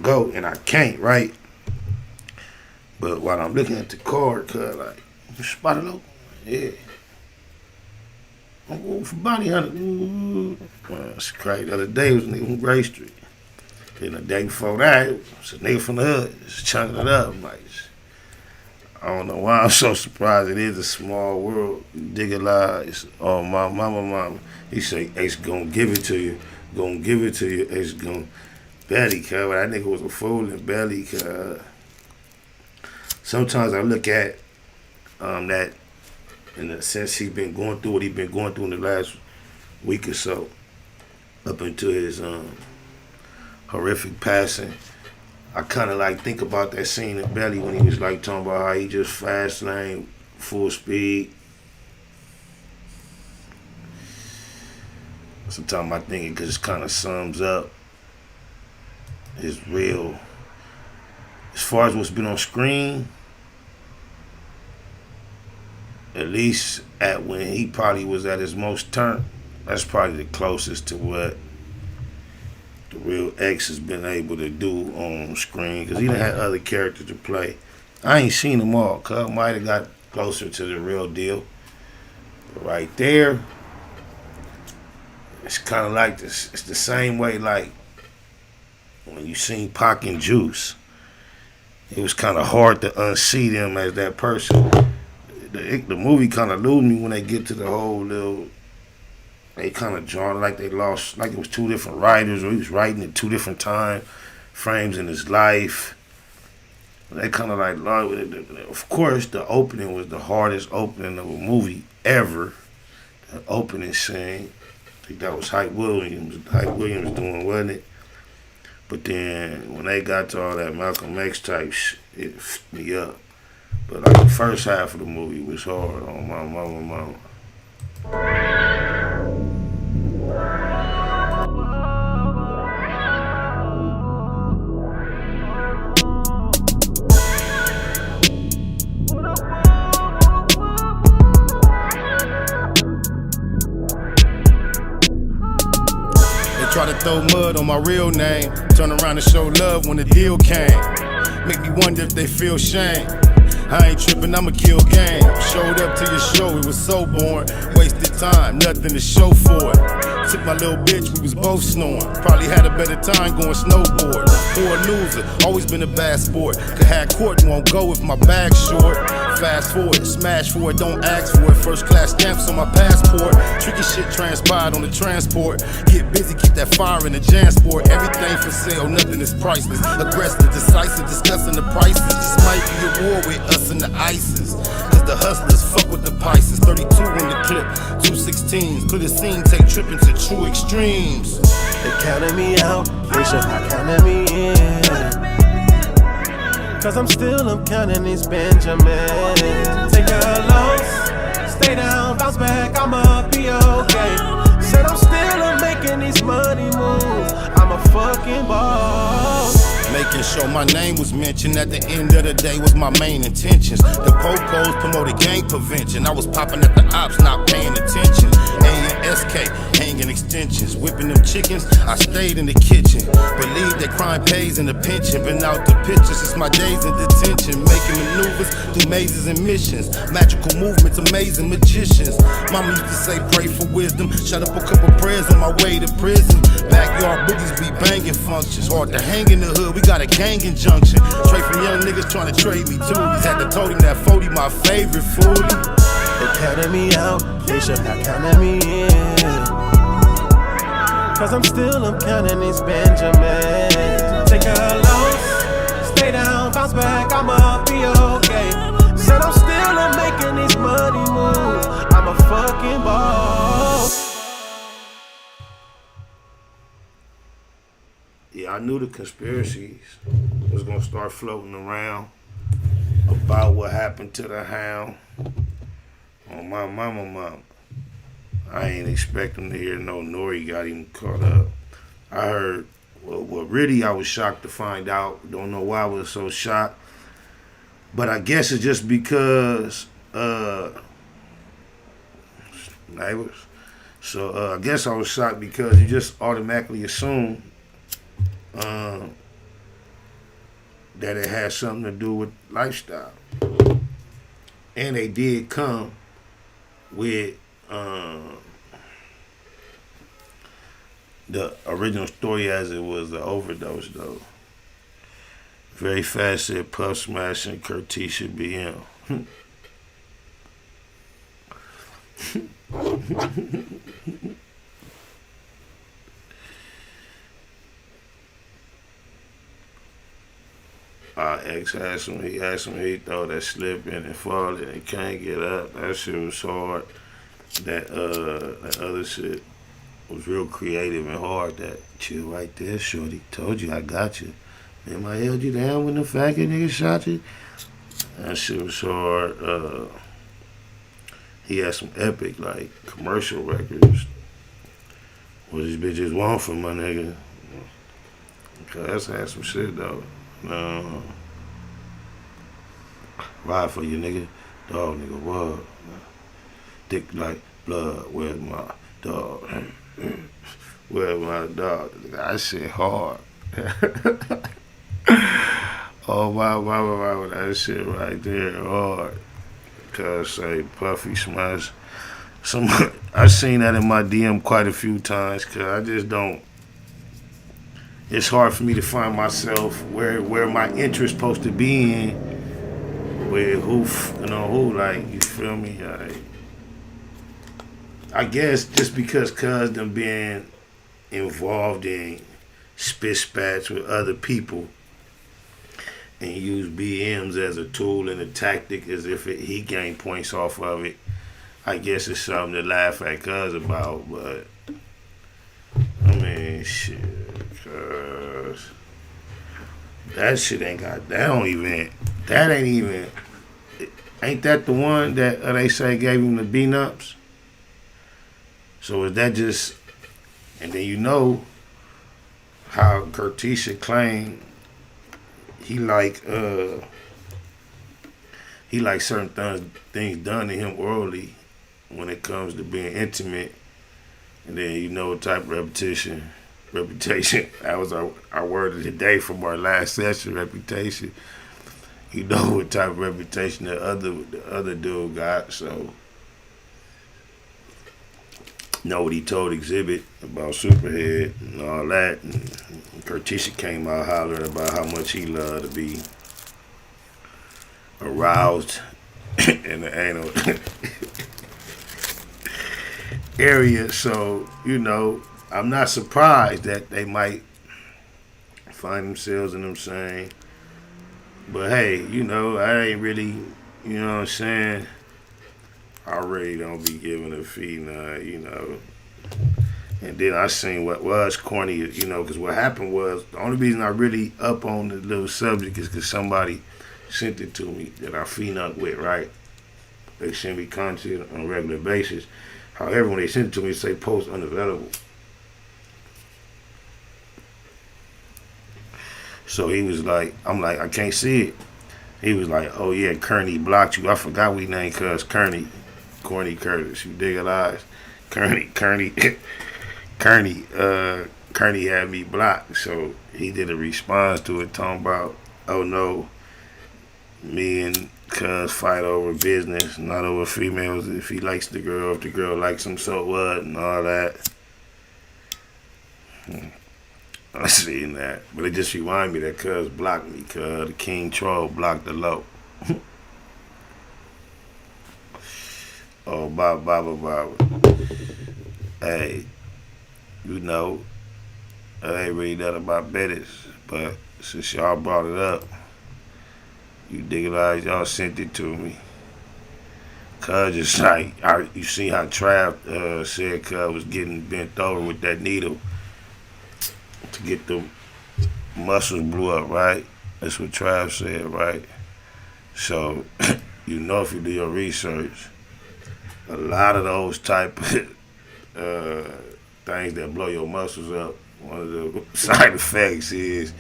go, and I can't, right? But while I'm looking at the card, cuz like, you spotted low? Yeah. I'm going for body hunter. Well, that's crazy. The other day it was a nigga from Gray Street. Then the day before that, it was a nigga from the hood, just chunking it up. I'm like, I don't know why I'm so surprised. It is a small world. Digger lies. Oh, my mama. He say, Ace gonna give it to you. Gonna give it to you. Ace gonna belly, cuz. That nigga was a fool in belly, cuz. Sometimes I look at that in the sense he's been going through what he's been going through in the last week or so, up until his horrific passing. I kind of like think about that scene in Belly when he was like talking about how he just fast lane, full speed. Sometimes I think it just kind of sums up his real, as far as what's been on screen, at least at when he probably was at his most turned, that's probably the closest to what the real X has been able to do on screen, because he done had other characters to play. I ain't seen them all, cuz might have got closer to the real deal. But right there, it's kind of like this. It's the same way like when you seen Pac and Juice. It was kind of hard to unsee them as that person. The movie kind of lose me when they get to the whole little, they kind of drawn like they lost, like it was two different writers, or he was writing at two different time frames in his life. They kind of like, of course, the opening was the hardest opening of a movie ever. The opening scene, I think that was Hype Williams doing, wasn't it? But then when they got to all that Malcolm X type shit, it f***ed me up. But like the first half of the movie was hard on my mama. Try to throw mud on my real name. Turn around and show love when the deal came. Make me wonder if they feel shame. I ain't tripping, I'ma kill game. Showed up to your show, it was so boring. Wasted time, nothing to show for it. Took my little bitch, we was both snoring. Probably had a better time going snowboard. Poor loser, always been a bad sport. Could have court, won't go if my bag's short. Fast forward, smash for it, don't ask for it. First class stamps on my passport. Tricky shit transpired on the transport. Get busy, keep that fire in the Jansport. Everything for sale, nothing is priceless. Aggressive, decisive, discussing the prices. This might be a war with us and the ISIS. Cause the hustlers fuck with the Pisces. 32 in the clip, 216s. Could have seen take tripping to true extremes. They counted me out, they should have counted me in. Cause I'm counting these Benjamins. Take a loss, stay down, bounce back, I'ma be okay. Said I'm still making these money moves, I'm a fucking boss. Making sure my name was mentioned at the end of the day was my main intentions. The po-pos promoted gang prevention. I was popping at the ops, not paying attention. A and SK, hanging extensions. Whipping them chickens, I stayed in the kitchen. Believe that crime pays in the pension. Been out the pictures since my days in detention. Making maneuvers through mazes and missions. Magical movements, amazing magicians. Mama used to say pray for wisdom. Shut up a couple prayers on my way to prison. Backyard boogies be banging functions. Hard to hang in the hood, we got a gang injunction. Straight from young niggas trying to trade me tooties. Had to told him that 40 my favorite foodie. They counted me out, they should have counted me in. Cause I'm counting these Benjamins. Take a loss, stay down, bounce back, I'ma be okay. Said I'm still making these money moves, I'm a fucking boss. yeah, I knew the conspiracies was gonna start floating around about what happened to the hound on my mama. I ain't expecting to hear no Nori got him caught up. I heard, well, really, I was shocked to find out. Don't know why I was so shocked. But I guess it's just because, neighbors. So I guess I was shocked because you just automatically assume that it has something to do with lifestyle. And they did come with the original story as it was the overdose, though. Very fast said Puff Smash and Curtisha BM. Ex asked him, he thought that slipping and falling and can't get up. That shit was hard. That other shit was real creative and hard. That chill right there, shorty. Told you I got you. Man, I held you down when the faggot nigga shot you. That shit was hard. He had some epic, like, commercial records. What these bitches want from my nigga. Cuz had some shit, though. Ride for you, nigga. Dog, nigga, what? Dick like blood, where's my dog? Where's my dog? That shit hard. Oh, wow, that shit right there hard. Cuz say Puffy Smash. I seen that in my DM quite a few times, cuz I just don't. It's hard for me to find myself where my interest supposed to be in. With who, like, you feel me? Like, I guess just because cuz them being involved in spit spats with other people and use BMs as a tool and a tactic as if he gained points off of it. I guess it's something to laugh at cuz about, but I mean, shit, cuz that shit ain't that the one that they say gave him the B-nups? So is that just, and then you know how Curtisha claimed he like certain things done to him orally when it comes to being intimate, and then you know what type of reputation. That was our word of the day from our last session. Reputation. You know what type of reputation the other dude got, so know what he told Exhibit about Superhead and all that. And Curtisha came out hollering about how much he loved to be aroused in the anal area. So, you know, I'm not surprised that they might find themselves in them saying, but hey, you know, I ain't really, you know what I'm saying? I really don't be giving a fee now, you know. And then I seen what was corny, you know, because what happened was, the only reason I really up on the little subject is because somebody sent it to me that I phenuck with, right? They send me content on a regular basis. However, when they send it to me, it say post unavailable. So he was like, I'm like, I can't see it. He was like, oh yeah, Kearney blocked you. I forgot we named cuz Kearney. Corny Curtis. You dig it, eyes? Kearney had me blocked. So he did a response to it talking about, oh no, me and cuz fight over business, not over females. If he likes the girl, if the girl likes him, so what, and all that. I seen that, but it just reminded me that cuz blocked me, cuz the King Troll blocked the low. Oh, Baba. Hey, you know, I ain't really nothing about business, but since y'all brought it up, you dig it out, y'all sent it to me. Cuz just like, you see how Trav said cuz was getting bent over with that needle to get the muscles blew up, right? That's what Trav said, right? So, you know, if you do your research, a lot of those type of things that blow your muscles up, one of the side effects is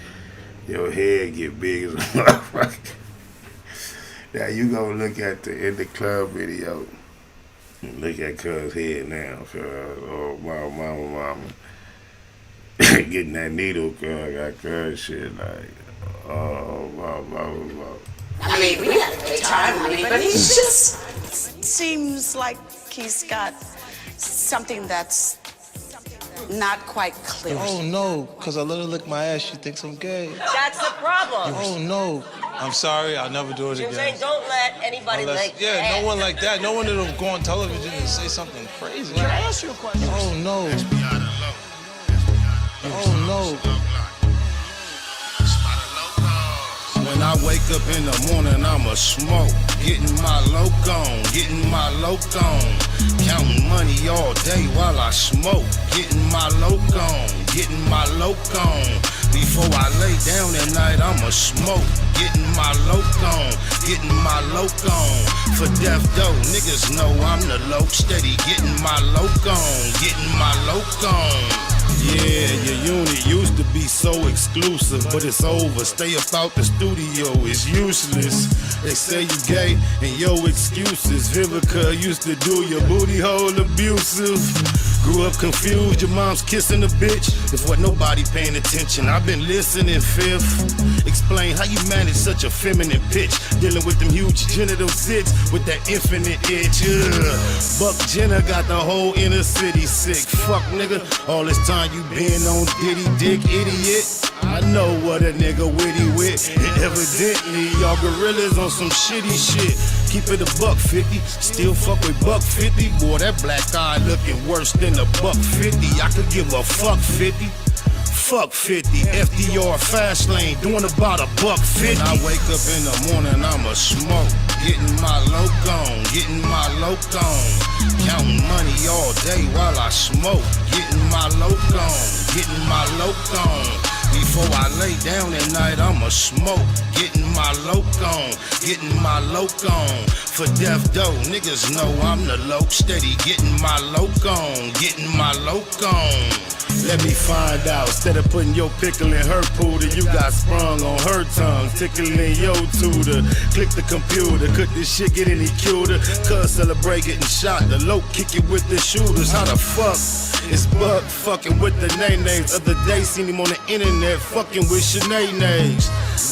your head get big as a motherfucker. Now you gonna look at the In the Club video. Look at Cuz head now, cuz. Oh, mama. Getting that needle, cuz. Got Cuz shit like, oh, mama. I mean, we had a great time, I mean, but he's just seems like he's got something that's not quite clear. Oh no, because I let her lick my ass, she thinks I'm gay. That's the problem. Oh no. I'm sorry, I'll never do it You're again. saying don't let anybody like yeah, no one like that. No one that'll go on television and say something crazy. Can I ask you a question? Oh no. Oh no. When I wake up in the morning, I'ma smoke. Getting my loc on. Counting money all day while I smoke. Getting my loc on. Before I lay down at night, I'ma smoke. Getting my loc on. For death though, niggas know I'm the loc. Steady getting my loc on. Yeah, your unit used to be so exclusive, but it's over. Stay about the studio, it's useless. They say you gay and your excuses. Vivica used to do your booty hole abusive. Grew up confused, your mom's kissing a bitch. If what nobody paying attention, I've been listening, fifth. Explain how you manage such a feminine pitch. Dealing with them huge genital zits with that infinite itch. Buck Jenner got the whole inner city sick. Fuck nigga, all this time you been on Diddy Dick, idiot. I know what a nigga witty with. And evidently, y'all gorillas on some shitty shit. Keep it $1.50, still fuck with $1.50. Boy, that black eye looking worse than $1.50. I could give a fuck 50. Fuck 50, FDR fast lane, doing about $1.50. When I wake up in the morning, I'ma smoke. Getting my loc on. Counting money all day while I smoke. Getting my loc on. Before I lay down at night, I'ma smoke. Getting my loc on. For death though, niggas know I'm the loc. Steady getting my loc on. Let me find out. Instead of putting your pickle in her pooter, you got sprung on her tongue, tickling your tutor. Click the computer, could this shit get any cuter? Cuz celebrate getting shot, the loc kick it with the shooters. How the fuck? It's Buck fucking with the names. Other day seen him on the internet fucking with Sinead.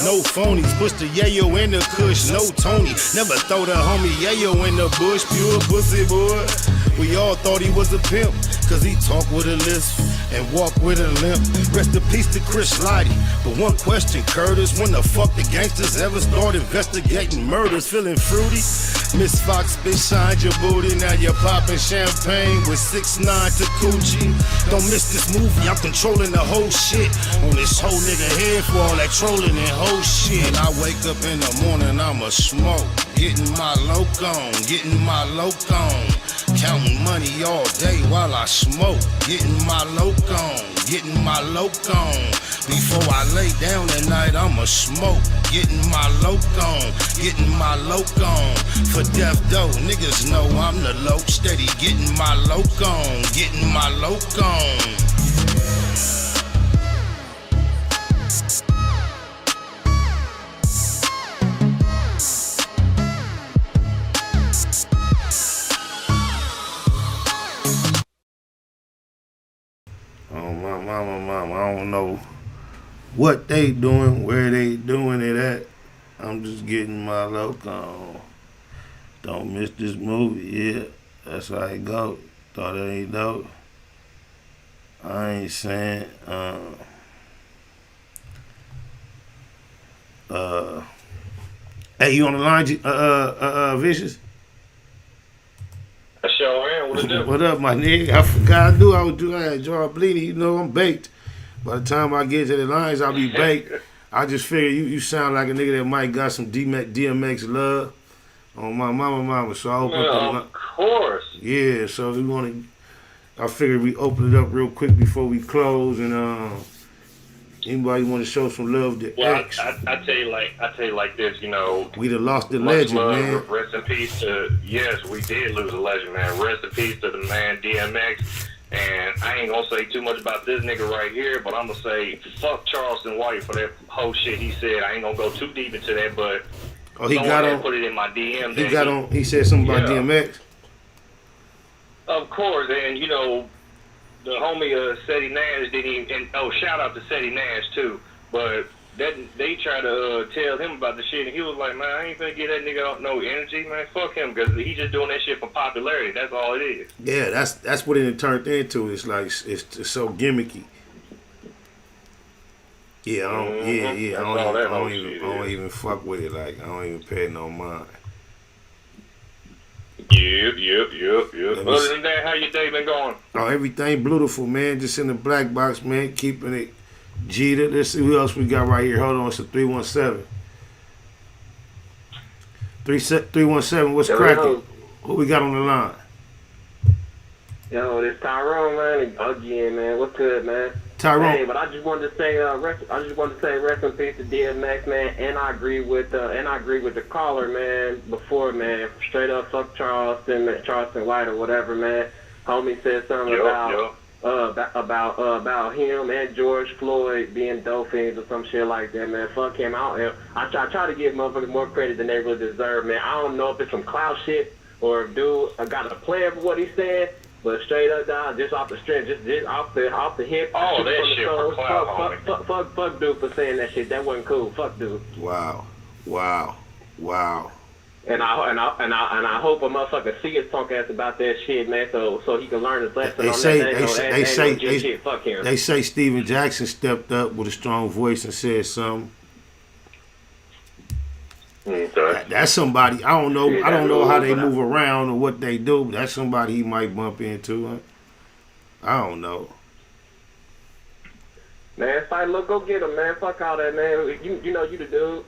No phonies, push the yayo in the kush. No Tony, never throw the homie yayo in the bush. Pure pussy boy. We all thought he was a pimp, cause he talk with a lisp and walk with a limp. Rest in peace to Chris Lighty. But one question, Curtis, when the fuck the gangsters ever start investigating murders? Feeling fruity? Miss Fox, bitch, shined your booty. Now you're popping champagne with 6ix9ine to Coochie. Don't miss this movie, I'm controlling the whole shit. On this whole nigga head for all that trolling and whole shit. When I wake up in the morning, I'ma smoke. Getting my loc on. Counting money all day while I smoke. Getting my loc on. Before I lay down at night, I'ma smoke. Getting my loc on. For death though, niggas know I'm the loc. Steady getting my loc on. Oh, my mama, I don't know what they doing, where they doing it at. I'm just getting my loc on. Don't miss this movie, yeah. That's how it go. Thought it ain't dope. I ain't saying, hey, you on the line, Vicious? I sure am. What it do? What up, my nigga? I forgot I had jaw bleeding. You know I'm baked. By the time I get to the lines, I'll be baked. I just figure you sound like a nigga that might got some DMX love on my mama. So I open up the line. Of course. Yeah, so I figured we open it up real quick before we close and Anybody want to show some love to Well, X? I tell you like this, you know. We done lost the much legend, love, man. Rest in peace to, yes, we did lose a legend, man. Rest in peace to the man DMX. And I ain't gonna say too much about this nigga right here, but I'm gonna say fuck Charleston White for that whole shit he said. I ain't gonna go too deep into that, but He got on. put it in my DM. He got on. He said something about DMX. Of course, and you know, the homie Seti Nash didn't even. And shout out to Seti Nash too. But that they tried to tell him about the shit, and he was like, "Man, I ain't finna get that nigga no energy, man. Fuck him, because he just doing that shit for popularity. That's all it is." Yeah, that's what it turned into. It's like it's so gimmicky. Yeah, I don't. Yeah. I don't even fuck with it. Like I don't even pay it no mind. Yep. Other than that, how your day been going? Oh, everything beautiful, man. Just in the black box, man. Keeping it Jeter. Let's see who else we got right here. Hold on, it's a 317. 317, what's cracking? Who we got on the line? Yo, this Tyrone, man. Again, man. What's good, man? Tyrone. Hey, but I just wanted to say, rest in peace to DMX, man. And I agree with the caller, man. Before, man, straight up, fuck Charleston White or whatever, man. Homie said something about him and George Floyd being dolphins or some shit like that, man. Fuck him out. I try to give motherfuckers more credit than they really deserve, man. I don't know if it's some clout shit or if dude got a plan for what he said. But straight up down, just off the strength, just off the hip. Oh, that shit for clout, fuck dude for saying that shit. That wasn't cool. Fuck dude. Wow. And I hope a motherfucker see his punk ass about that shit, man, so he can learn his lesson on that. Fuck him. They say Steven Jackson stepped up with a strong voice and said something. Okay. That's somebody. I don't know. I don't know how they move around or what they do. But that's somebody he might bump into. I don't know. Man, fight, look, go get him, man. Fuck all that, man. You know you the dude.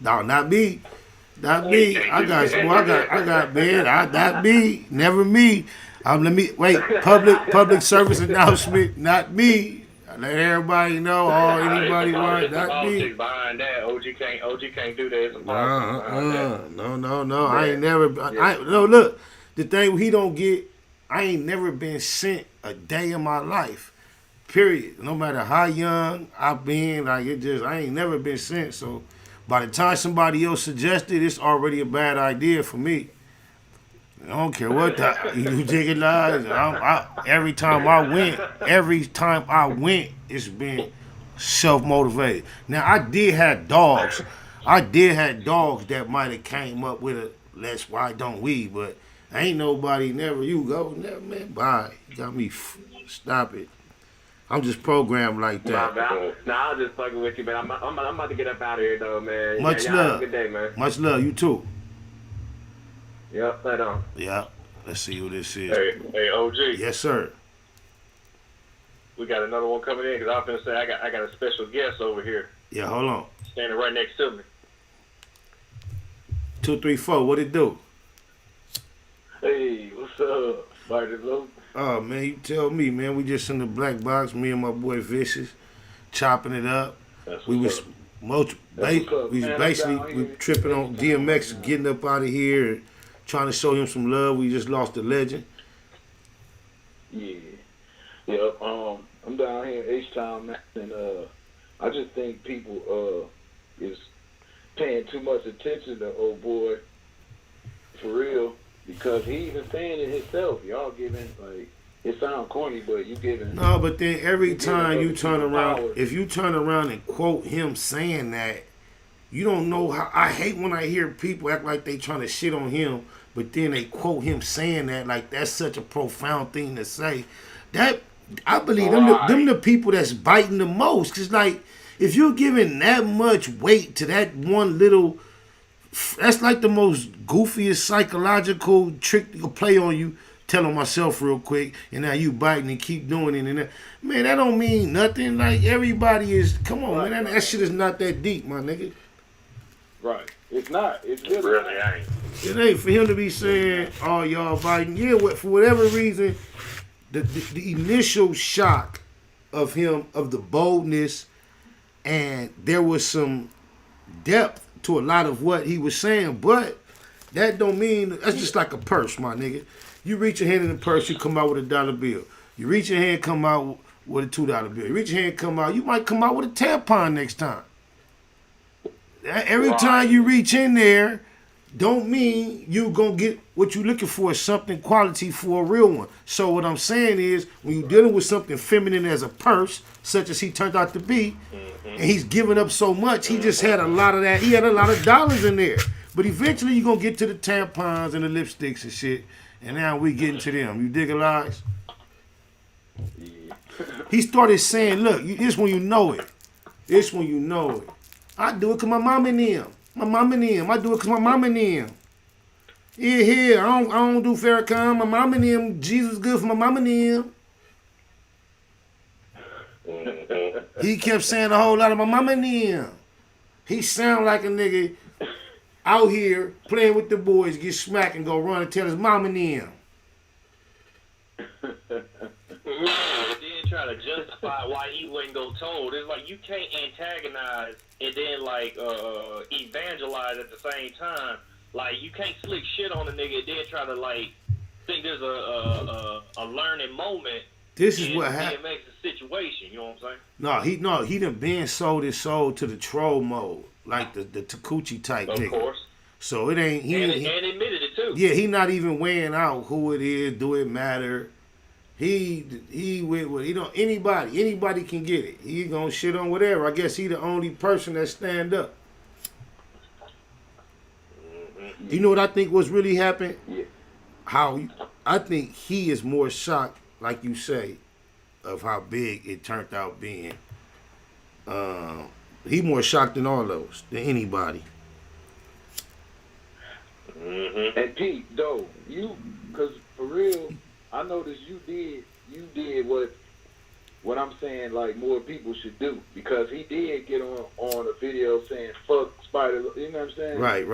No, not me. Not me. I got man. Not me. Never me. Let me wait. Public service announcement. Not me. Let everybody know. Anybody right? Not me. Behind that, OG can't do that. It's impossible. No. I ain't never. No, look. The thing he don't get. I ain't never been sent a day in my life. Period. No matter how young I've been, I ain't never been sent. So by the time somebody else suggested, it's already a bad idea for me. I don't care what you dig it, every time I went, it's been self-motivated. Now I did have dogs. That might have came up with a let's why don't we, but ain't nobody never man, bye. You got me stop it. I'm just programmed like that. Nah, I'm just fucking with you, man. I'm about to get up out of here though, man. Much love. Have a good day, man. Much love, you too. Yep, right on. Yeah. Let's see who this is. Hey, OG. Yes, sir. We got another one coming in because I was gonna say I got a special guest over here. Yeah, hold on. Standing right next to me. 234, what it do? Hey, what's up, Marty Luke? Oh man, you tell me, man. We just in the black box, me and my boy Vicious, chopping it up. We was basically tripping on DMX, getting up out of here, and trying to show him some love. We just lost a legend. Yeah. I'm down here in H-Town, man, and I just think people is paying too much attention to old boy, for real, because he even saying it himself. Y'all giving, like, it sound corny, but you giving... No, but then every time you turn around, if you turn around and quote him saying that, you don't know how... I hate when I hear people act like they trying to shit on him, but then they quote him saying that, like that's such a profound thing to say. That, I believe them the people that's biting the most. Because, like, if you're giving that much weight to that one little... That's like the most goofiest psychological trick to play on you. Telling myself real quick, and now you biting and keep doing it. And man, that don't mean nothing. Like, everybody is... Come on, man. That shit is not that deep, my nigga. Right. It's not. It's really ain't. It ain't for him to be saying, oh, y'all biting. Yeah, for whatever reason, the initial shock of him, of the boldness, and there was some depth to a lot of what he was saying, but that don't mean that's just like a purse, my nigga. You reach your hand in the purse, you come out with a dollar bill. You reach your hand, come out with a $2 bill. You reach your hand, come out. You might come out with a tampon next time. Every time you reach in there, don't mean you gonna get what you looking for, something quality for a real one. So what I'm saying is, when you're dealing with something feminine as a purse, such as he turned out to be, and he's giving up so much, he just had a lot of that. He had a lot of dollars in there. But eventually you're gonna get to the tampons and the lipsticks and shit, and now we getting to them. You dig, Elias? He started saying, look, this when you know it. This when you know it. I do it because my mom and them. My mom and them. I do it because my mom and them. Yeah, I don't do Farrakhan. My mom and them. Jesus good for my mom and them. He kept saying a whole lot of my mama and them. He sound like a nigga out here playing with the boys, get smacked and go run and tell his mama and them. Then try to justify why he wouldn't go told. It's like you can't antagonize and then like evangelize at the same time. Like you can't slick shit on a nigga and then try to like think there's a learning moment. This is what happened. It makes a situation. You know what I'm saying? He done been sold his soul to the troll mode, like the Takuchi type nigga. Of course. So it ain't and admitted it too. Yeah, he not even weighing out who it is. Do it matter? He went with anybody can get it. He gonna shit on whatever. I guess he the only person that stand up. Mm-hmm. You know what I think was really happened? Yeah. How I think he is more shocked, like you say, of how big it turned out being. He more shocked than all those, than anybody. Mm-hmm. And Pete, though, because for real, I noticed you did what I'm saying, like more people should do, because he did get on a video saying fuck Spider, you know what I'm saying? Right.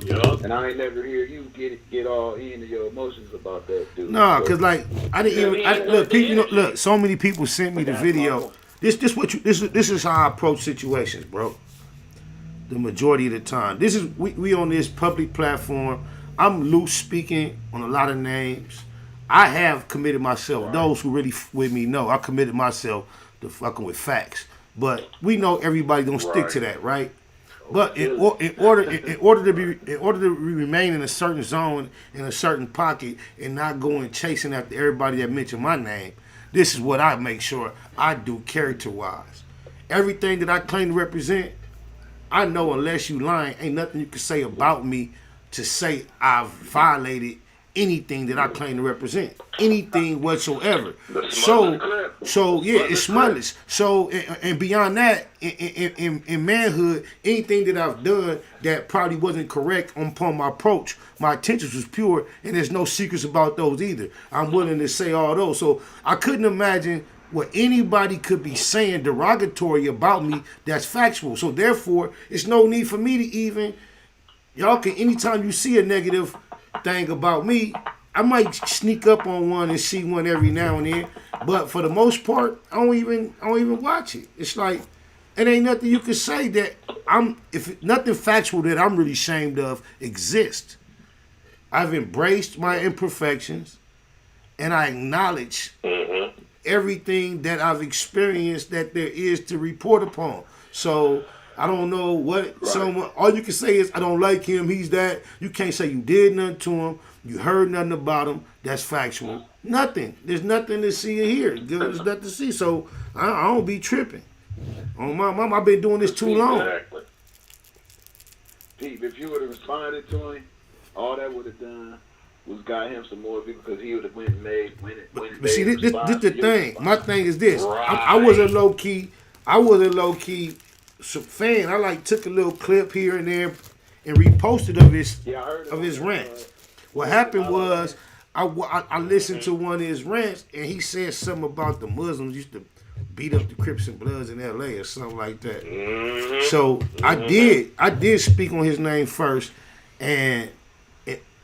Yup. And I ain't never hear you get all into your emotions about that, dude. No, because like I didn't even look. People, look. So many people sent me the video. This is how I approach situations, bro. The majority of the time, this is we on this public platform. I'm loose speaking on a lot of names. I have committed myself. Right. Those who really with me know I committed myself to fucking with facts. But we know everybody don't stick to that, right? But in order to remain in a certain zone, in a certain pocket, and not going chasing after everybody that mentioned my name, this is what I make sure I do character-wise. Everything that I claim to represent, I know unless you lying, ain't nothing you can say about me to say I've violated anything that I claim to represent, anything whatsoever. So yeah, it's smuttless. So and beyond that, in manhood, anything that I've done that probably wasn't correct upon my approach, my intentions was pure, and there's no secrets about those either. I'm willing to say all those. So I couldn't imagine what anybody could be saying derogatory about me that's factual. So therefore, it's no need for me to even, y'all can, anytime you see a negative thing about me, I might sneak up on one and see one every now and then. But for the most part, I don't even watch it. It's like, it ain't nothing you can say that nothing factual that I'm really ashamed of exists. I've embraced my imperfections and I acknowledge everything that I've experienced that there is to report upon. So I don't know what someone, all you can say is I don't like him, he's that. You can't say you did nothing to him, you heard nothing about him. That's factual. Nothing. There's nothing to see or hear. There's nothing to see. So I don't be tripping. Oh my mom, I've been doing this too long. Exactly. Pete, if you would have responded to him, all that would have done was got him some more people, because he would have went and made it. But see, this the thing. My thing is this. I was a low key fan. I like took a little clip here and there and reposted of his rants. What happened was I listened to one of his rants and he said something about the Muslims used to beat up the Crips and Bloods in L.A. or something like that. So I did speak on his name first, and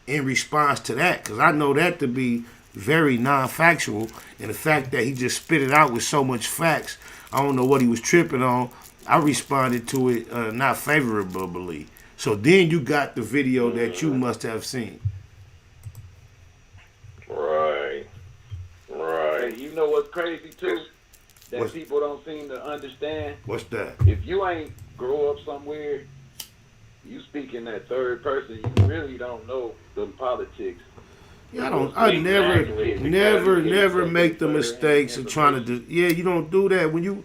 in response to that, because I know that to be very non-factual, and the fact that he just spit it out with so much facts, I don't know what he was tripping on. I responded to it not favorably. So then you got the video that you must have seen. Right. Hey, you know what's crazy too? That What's- people don't seem to understand. What's that? If you ain't grow up somewhere, you speak in that third person, you really don't know the politics. Yeah, I never make the mistakes of trying to do. Yeah, you don't do that when you.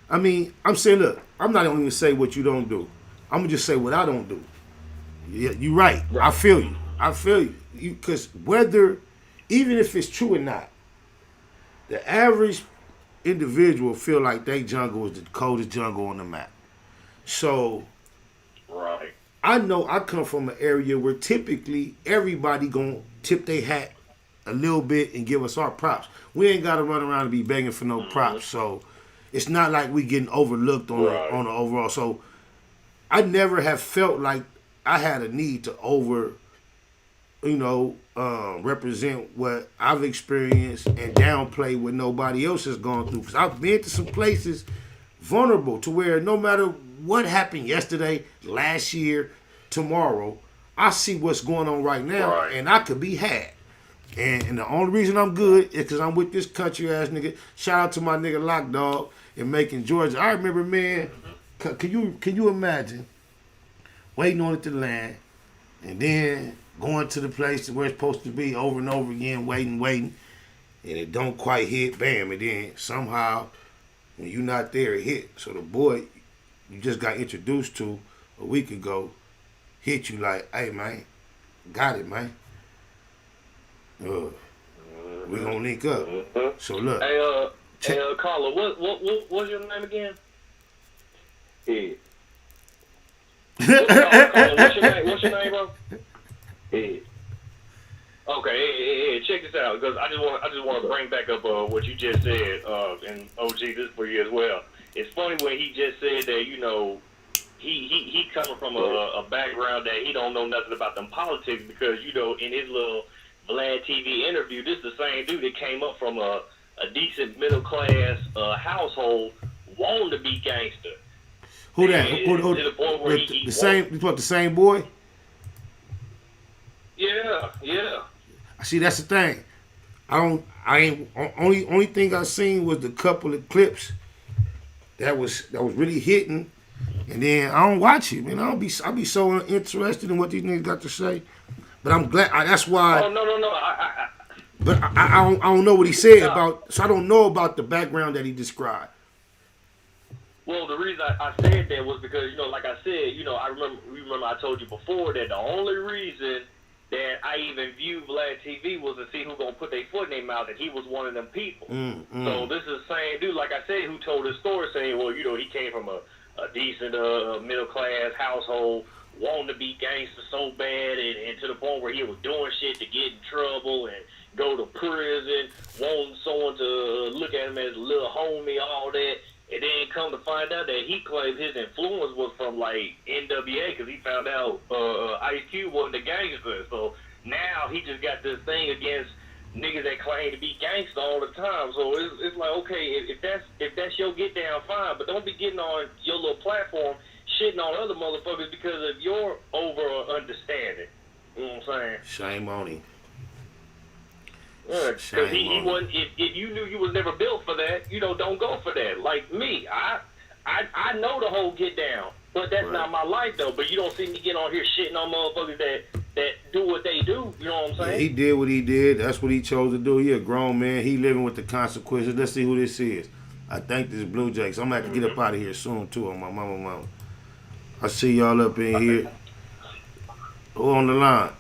I mean, I'm saying, look, I'm not gonna even say what you don't do. I'm gonna just say what I don't do. Yeah, you're right. I feel you. I feel you. Because whether, even if it's true or not, the average individual feel like they jungle is the coldest jungle on the map. So, Right. I know I come from an area where typically everybody gonna tip their hat a little bit and give us our props. We ain't gotta run around and be begging for no props. So it's not like we getting overlooked on the overall. So I never have felt like I had a need to represent what I've experienced and downplay what nobody else has gone through. Because I've been to some places vulnerable to where no matter what happened yesterday, last year, tomorrow, I see what's going on right now, and I could be had. And the only reason I'm good is because I'm with this country ass nigga. Shout out to my nigga Lock Dog in Macon, Georgia. I remember, man, can you imagine waiting on it to land and then going to the place where it's supposed to be over and over again, waiting, and it don't quite hit, bam, and then somehow when you're not there, it hit. So the boy you just got introduced to a week ago hit you like, hey, man, got it, man. We gonna link up. So look. Hey, Carla, what's your name again? Ed. Carla, what's your name, bro? Ed. Okay, check this out, because I just want to bring back up what you just said, and OG, this is for you as well. It's funny when he just said that, you know, he coming from a background that he don't know nothing about them politics, because, you know, in his little Vlad TV interview, this is the same dude that came up from a decent middle class household, wanting to be gangster. Who that? Who to the point where the same? You talk the same boy? Yeah. See, that's the thing. Only thing I seen was the couple of clips that was really hitting, and then I don't watch it, man. I'll be so interested in what these niggas got to say. But I'm glad. That's why. Oh no. But I don't know what he said about. So I don't know about the background that he described. Well, the reason I said that was because, you know, like I said, you know, remember I told you before that the only reason that I even viewed Vlad TV was to see who gonna put their foot in their mouth, and he was one of them people. So this is the same dude, like I said, who told his story saying, well, you know, he came from a decent middle class household, wanting to be gangster so bad, and to the point where he was doing shit to get in trouble and go to prison, wanting someone to look at him as a little homie, all that. And then come to find out that he claimed his influence was from, like, NWA, because he found out Ice Cube wasn't a gangster. So now he just got this thing against niggas that claim to be gangster all the time. So it's like, okay, if that's your get down, fine, but don't be getting on your little platform shitting on other motherfuckers because of your over understanding. You know what I'm saying? Shame on him. Because he wasn't. If you knew you was never built for that, you know, don't go for that. Like me, I know the whole get down, but that's not my life though. But you don't see me get on here shitting on motherfuckers that do what they do. You know what I'm saying? Yeah, he did what he did. That's what he chose to do. He a grown man. He living with the consequences. Let's see who this is. I think this is Blue Jays. I'm gonna have to get up out of here soon too. On my mama. I see y'all up in here. Who on the line?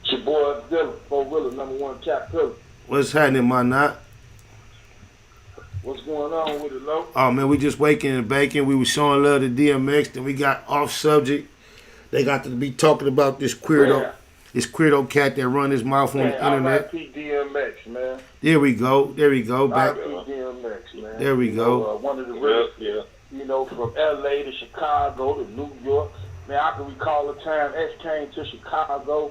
It's your boy Dylan, 4-wheeler, #1 Cap Pillar. What's happening, my knot? What's going on with it, Lo? Oh man, we just waking and baking. We was showing love to DMX, then we got off subject. They got to be talking about this queerdo cat that run his mouth on the internet. R.I.P. DMX, man. There we go. Back. R.I.P. DMX, man. There we go. One of the real, you know, from L.A. to Chicago to New York. Man, I can recall a time X came to Chicago.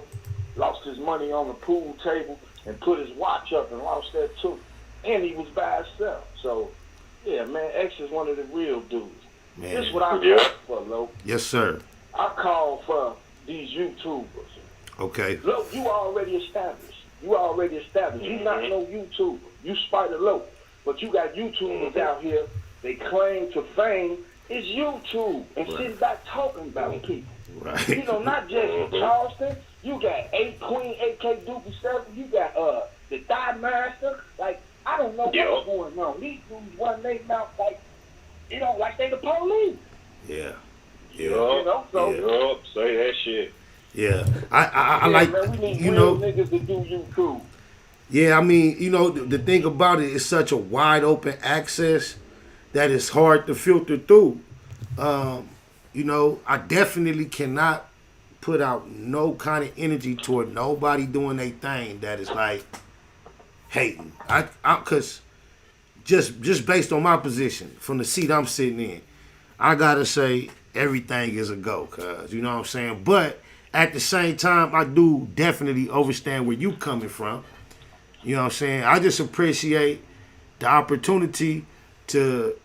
lost his money on the pool table and put his watch up and lost that too. And he was by himself. So, yeah, man, X is one of the real dudes. Man. This is what I'm looking for, Lo. Yes, sir. I call for these YouTubers. Okay. Lo, you already established. You not no YouTuber. You Spider Low. But you got YouTubers out here, they claim to fame. It's YouTube. And sitting back talking about people. Right. You know, not just in Charleston. You got Queen, AK Dookie 7. You got the Thigh Master. Like, I don't know what's going on. These dudes run their mouth like, you know, like they the police. Yeah. You know, so say that shit. Yeah. I like, man, we need you real know. niggas to do YouTube. Yeah, I mean, you know, the thing about it is such a wide open access that it's hard to filter through. You know, I definitely cannot put out no kind of energy toward nobody doing their thing that is like hating. Cause just based on my position from the seat I'm sitting in, I gotta say everything is a go, cause you know what I'm saying. But at the same time, I do definitely understand where you coming from. You know what I'm saying? I just appreciate the opportunity to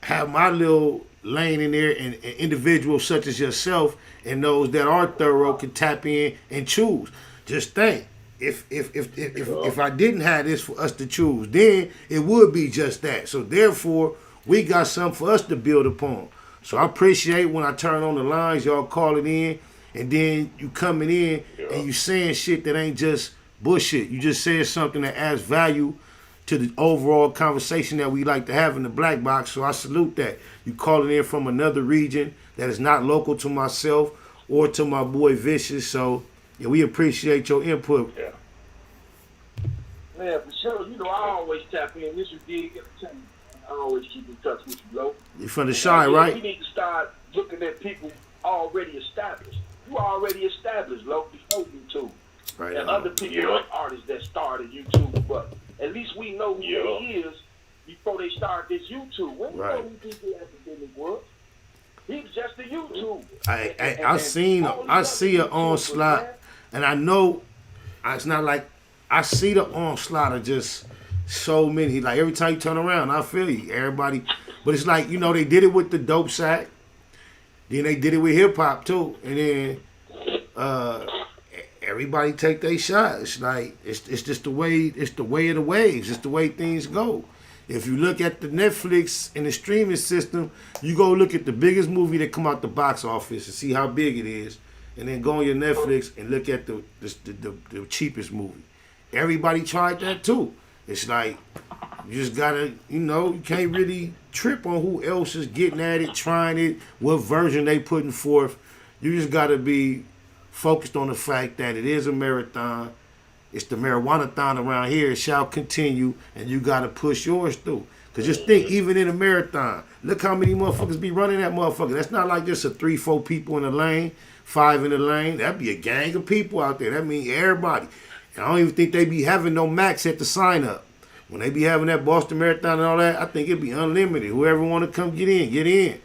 have my little lane in there, and individuals such as yourself and those that are thorough can tap in and choose. Just think, if I didn't have this for us to choose, then it would be just that. So therefore, we got something for us to build upon. So I appreciate when I turn on the lines, y'all calling in, and then you coming in and you saying shit that ain't just bullshit. You just said something that adds value to the overall conversation that we like to have in the black box. So I salute that. You calling in from another region that is not local to myself or to my boy Vicious. So yeah, we appreciate your input. Yeah. Man, for sure. You know, I always tap in. This is big entertainment. I always keep in touch with you, Lo. You from the shine, right? We need to start looking at people already established. You already established, Lo, before YouTube. Right. And other people like artists that started YouTube, but at least we know who he is before they start this YouTube. We didn't know who DJ Epidemic was. He was just a YouTuber. I see an onslaught, and I know it's not like I see the onslaught of just so many. Like every time you turn around, I feel you. Everybody, but it's like, you know, they did it with the dope sack, then they did it with hip hop too, and then everybody take their shot. It's like it's just the way of the waves. It's the way things go. If you look at the Netflix and the streaming system, you go look at the biggest movie that come out the box office and see how big it is, and then go on your Netflix and look at the cheapest movie. Everybody tried that too. It's like you just gotta, you know, you can't really trip on who else is getting at it, trying it, what version they putting forth. You just gotta be focused on the fact that it is a marathon. It's the marijuana-thon around here. It shall continue, and you got to push yours through. Because just think, even in a marathon, look how many motherfuckers be running that motherfucker. That's not like just a 3-4 people in a lane, 5 in a lane. That'd be a gang of people out there. That means everybody. And I don't even think they be having no max at the sign-up. When they be having that Boston Marathon and all that, I think it'd be unlimited. Whoever want to come get in, get in.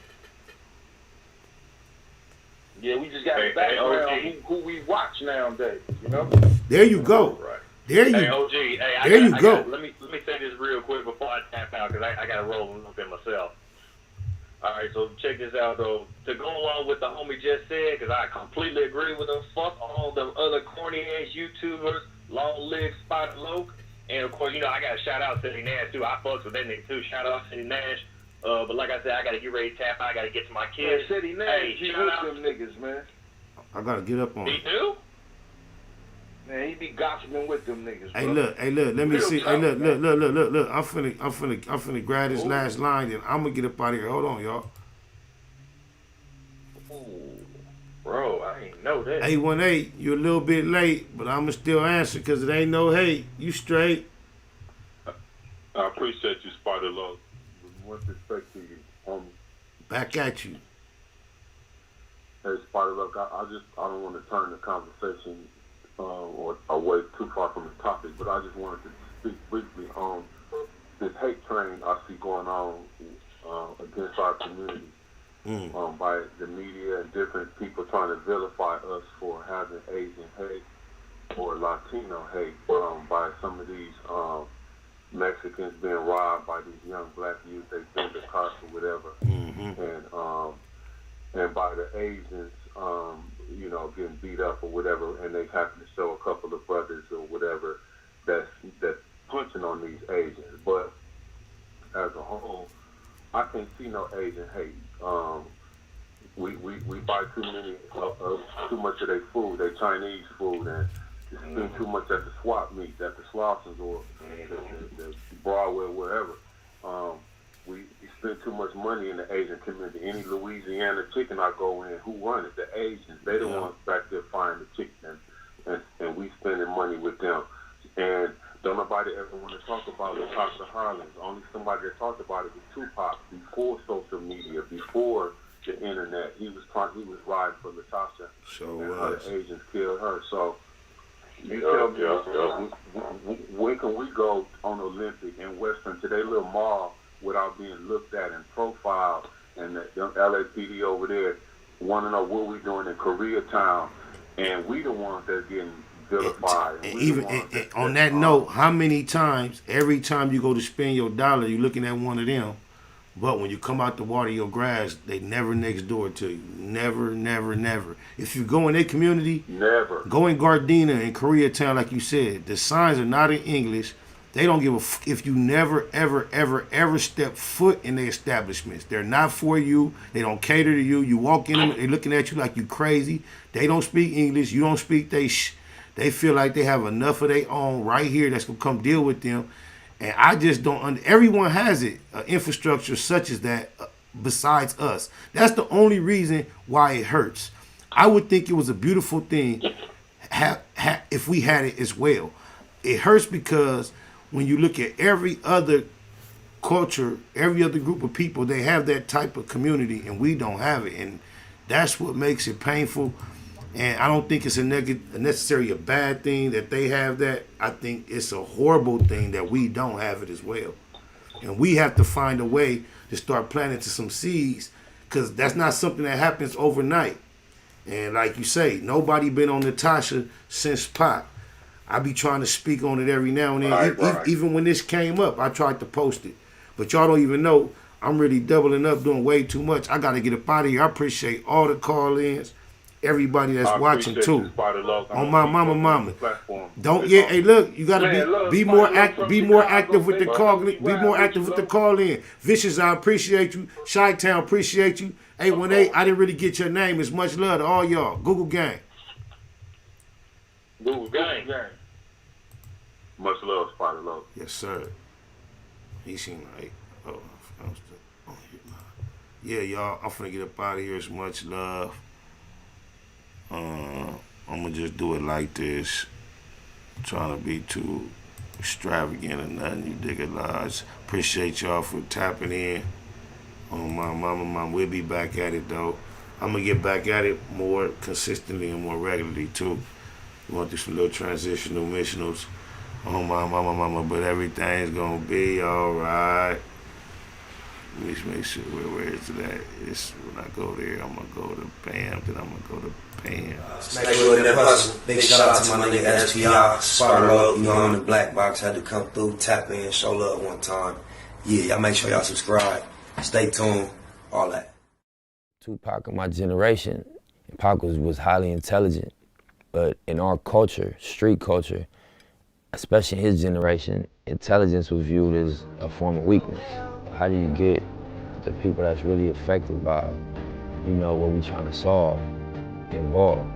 Yeah, we just got the background on who we watch nowadays, you know? There you go. Right. There you Hey, OG, there you go. Let me say this real quick before I tap out, because I got to roll a little bit myself. All right, so check this out, though. To go along with the homie just said, because I completely agree with him, fuck all them other corny-ass YouTubers, long-lived Spider Loke. And, of course, you know, I got to shout out City Nash, too. I fucks with that nigga, too. Shout out City Nash. But like I said, I got to get ready to tap out. I got to get to my kids. Man, City Nash, he with them niggas, man. I got to get up on He it. do? Man, he be gossiping with them niggas, Hey, bro. look, let me see. Hey, look. I'm finna grab this last line, and I'm gonna get up out of here. Hold on, y'all. Ooh, bro, I ain't know that. 818, you're a little bit late, but I'ma still answer because it ain't no hate. You straight. I appreciate you, Spider Love. With respect to you, Back at you. Hey, Spider Love, I don't want to turn the conversation or away too far from the topic, but I just wanted to speak briefly on this hate train I see going on against our community by the media and different people trying to vilify us for having Asian hate or Latino hate by some of these Mexicans being robbed by these young black youth. They've been to cops or whatever, and by the Asians, you know, getting beat up or whatever, and they happen to show a couple of brothers or whatever that's punching on these Asians. But as a whole, I can't see no Asian hate. We buy too much of their food, their Chinese food, and spend too much at the swap meets, at the Slossons or the Broadway, wherever. We spend too much money in the Asian community. Any Louisiana chicken I go in, who run it? The Asians. They the ones back there frying the chicken, and we spending money with them. And don't nobody ever want to talk about Latasha Harlins. Only somebody that talked about it was Tupac before social media, before the internet. He was riding for Latasha, and how the Asians killed her. So you tell me, when can we go on Olympic and Western to their little mall without being looked at and profiled, and the LAPD over there want to know what we're doing in Koreatown, and we the ones that's getting vilified. And even on that note, how many times, every time you go to spend your dollar, you're looking at one of them, but when you come out to water your grass, they never next door to you. Never, never, never. If you go in their community, never. Go in Gardena in Koreatown, like you said, the signs are not in English. They don't give a if you never, ever, ever, ever step foot in their establishments. They're not for you. They don't cater to you. You walk in them, they're looking at you like you crazy. They don't speak English. You don't speak they feel like they have enough of their own right here that's going to come deal with them. And I just don't, everyone has it, infrastructure such as that besides us. That's the only reason why it hurts. I would think it was a beautiful thing if we had it as well. It hurts because when you look at every other culture, every other group of people, they have that type of community and we don't have it. And that's what makes it painful. And I don't think it's necessarily a bad thing that they have that. I think it's a horrible thing that we don't have it as well. And we have to find a way to start planting to some seeds, because that's not something that happens overnight. And like you say, nobody been on Natasha since Pop. I be trying to speak on it every now and then. Right. Even when this came up, I tried to post it. But y'all don't even know, I'm really doubling up, doing way too much. I got to get up out of here. I appreciate all the call-ins. Everybody that's watching too. On my mama. Don't hey look, you gotta be more active with the call. Be more active with the call in. Vicious, I appreciate you. Chi-Town, appreciate you. 818, I didn't really get your name. It's much love to all y'all. Google gang. Google gang. Much love, Spider Love. Yes, sir. He seemed like yeah, y'all. I'm finna get up out of here. It's much love. I'm gonna just do it like this. I'm trying to be too extravagant or nothing. You dig it, Lodge? Appreciate y'all for tapping in. On my mama, we'll be back at it though. I'm gonna get back at it more consistently and more regularly too. We want to do some little transitional missionals. On my mama, but everything's gonna be alright. Let me just make sure where is it at? It's when I go there, I'm gonna go to BAM, then I'm gonna go to BAM. Big shout out to my nigga SPI, Spider Up, you know, I'm in the black box, had to come through, tap in, show love one time. Yeah, y'all make sure y'all subscribe, stay tuned, all that. Tupac of my generation, Pac was highly intelligent, but in our culture, street culture, especially his generation, intelligence was viewed as a form of weakness. How do you get the people that's really affected by, you know, what we're trying to solve involved?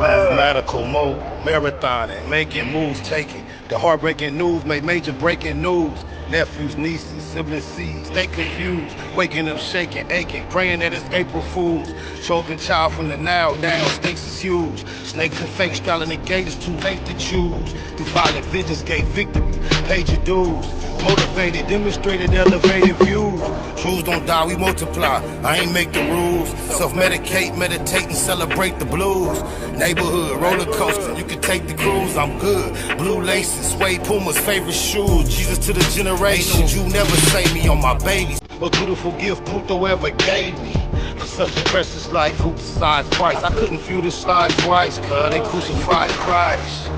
Mathematical mode, marathoning, making moves, taking the heartbreaking news, made major breaking news. Nephews, nieces, siblings, seeds, stay confused. Waking up, shaking, aching, praying that it's April Fools. Choking child from the now down, stakes is huge. Snakes and fake styling the gate is too late to choose. Through violent visions gave victory, paid your dues. Motivated, demonstrated, elevated views. Truths don't die, we multiply. I ain't make the rules. Self-medicate, meditate, and celebrate the blues. Neighborhood, roller coaster, you can take the cruise, I'm good. Blue laces, suede Puma's favorite shoes. Jesus to the generation, you never save me on my babies. Most beautiful gift Pluto ever gave me. For such a precious life, who decides price? I couldn't view the slide twice, cause they crucified Christ.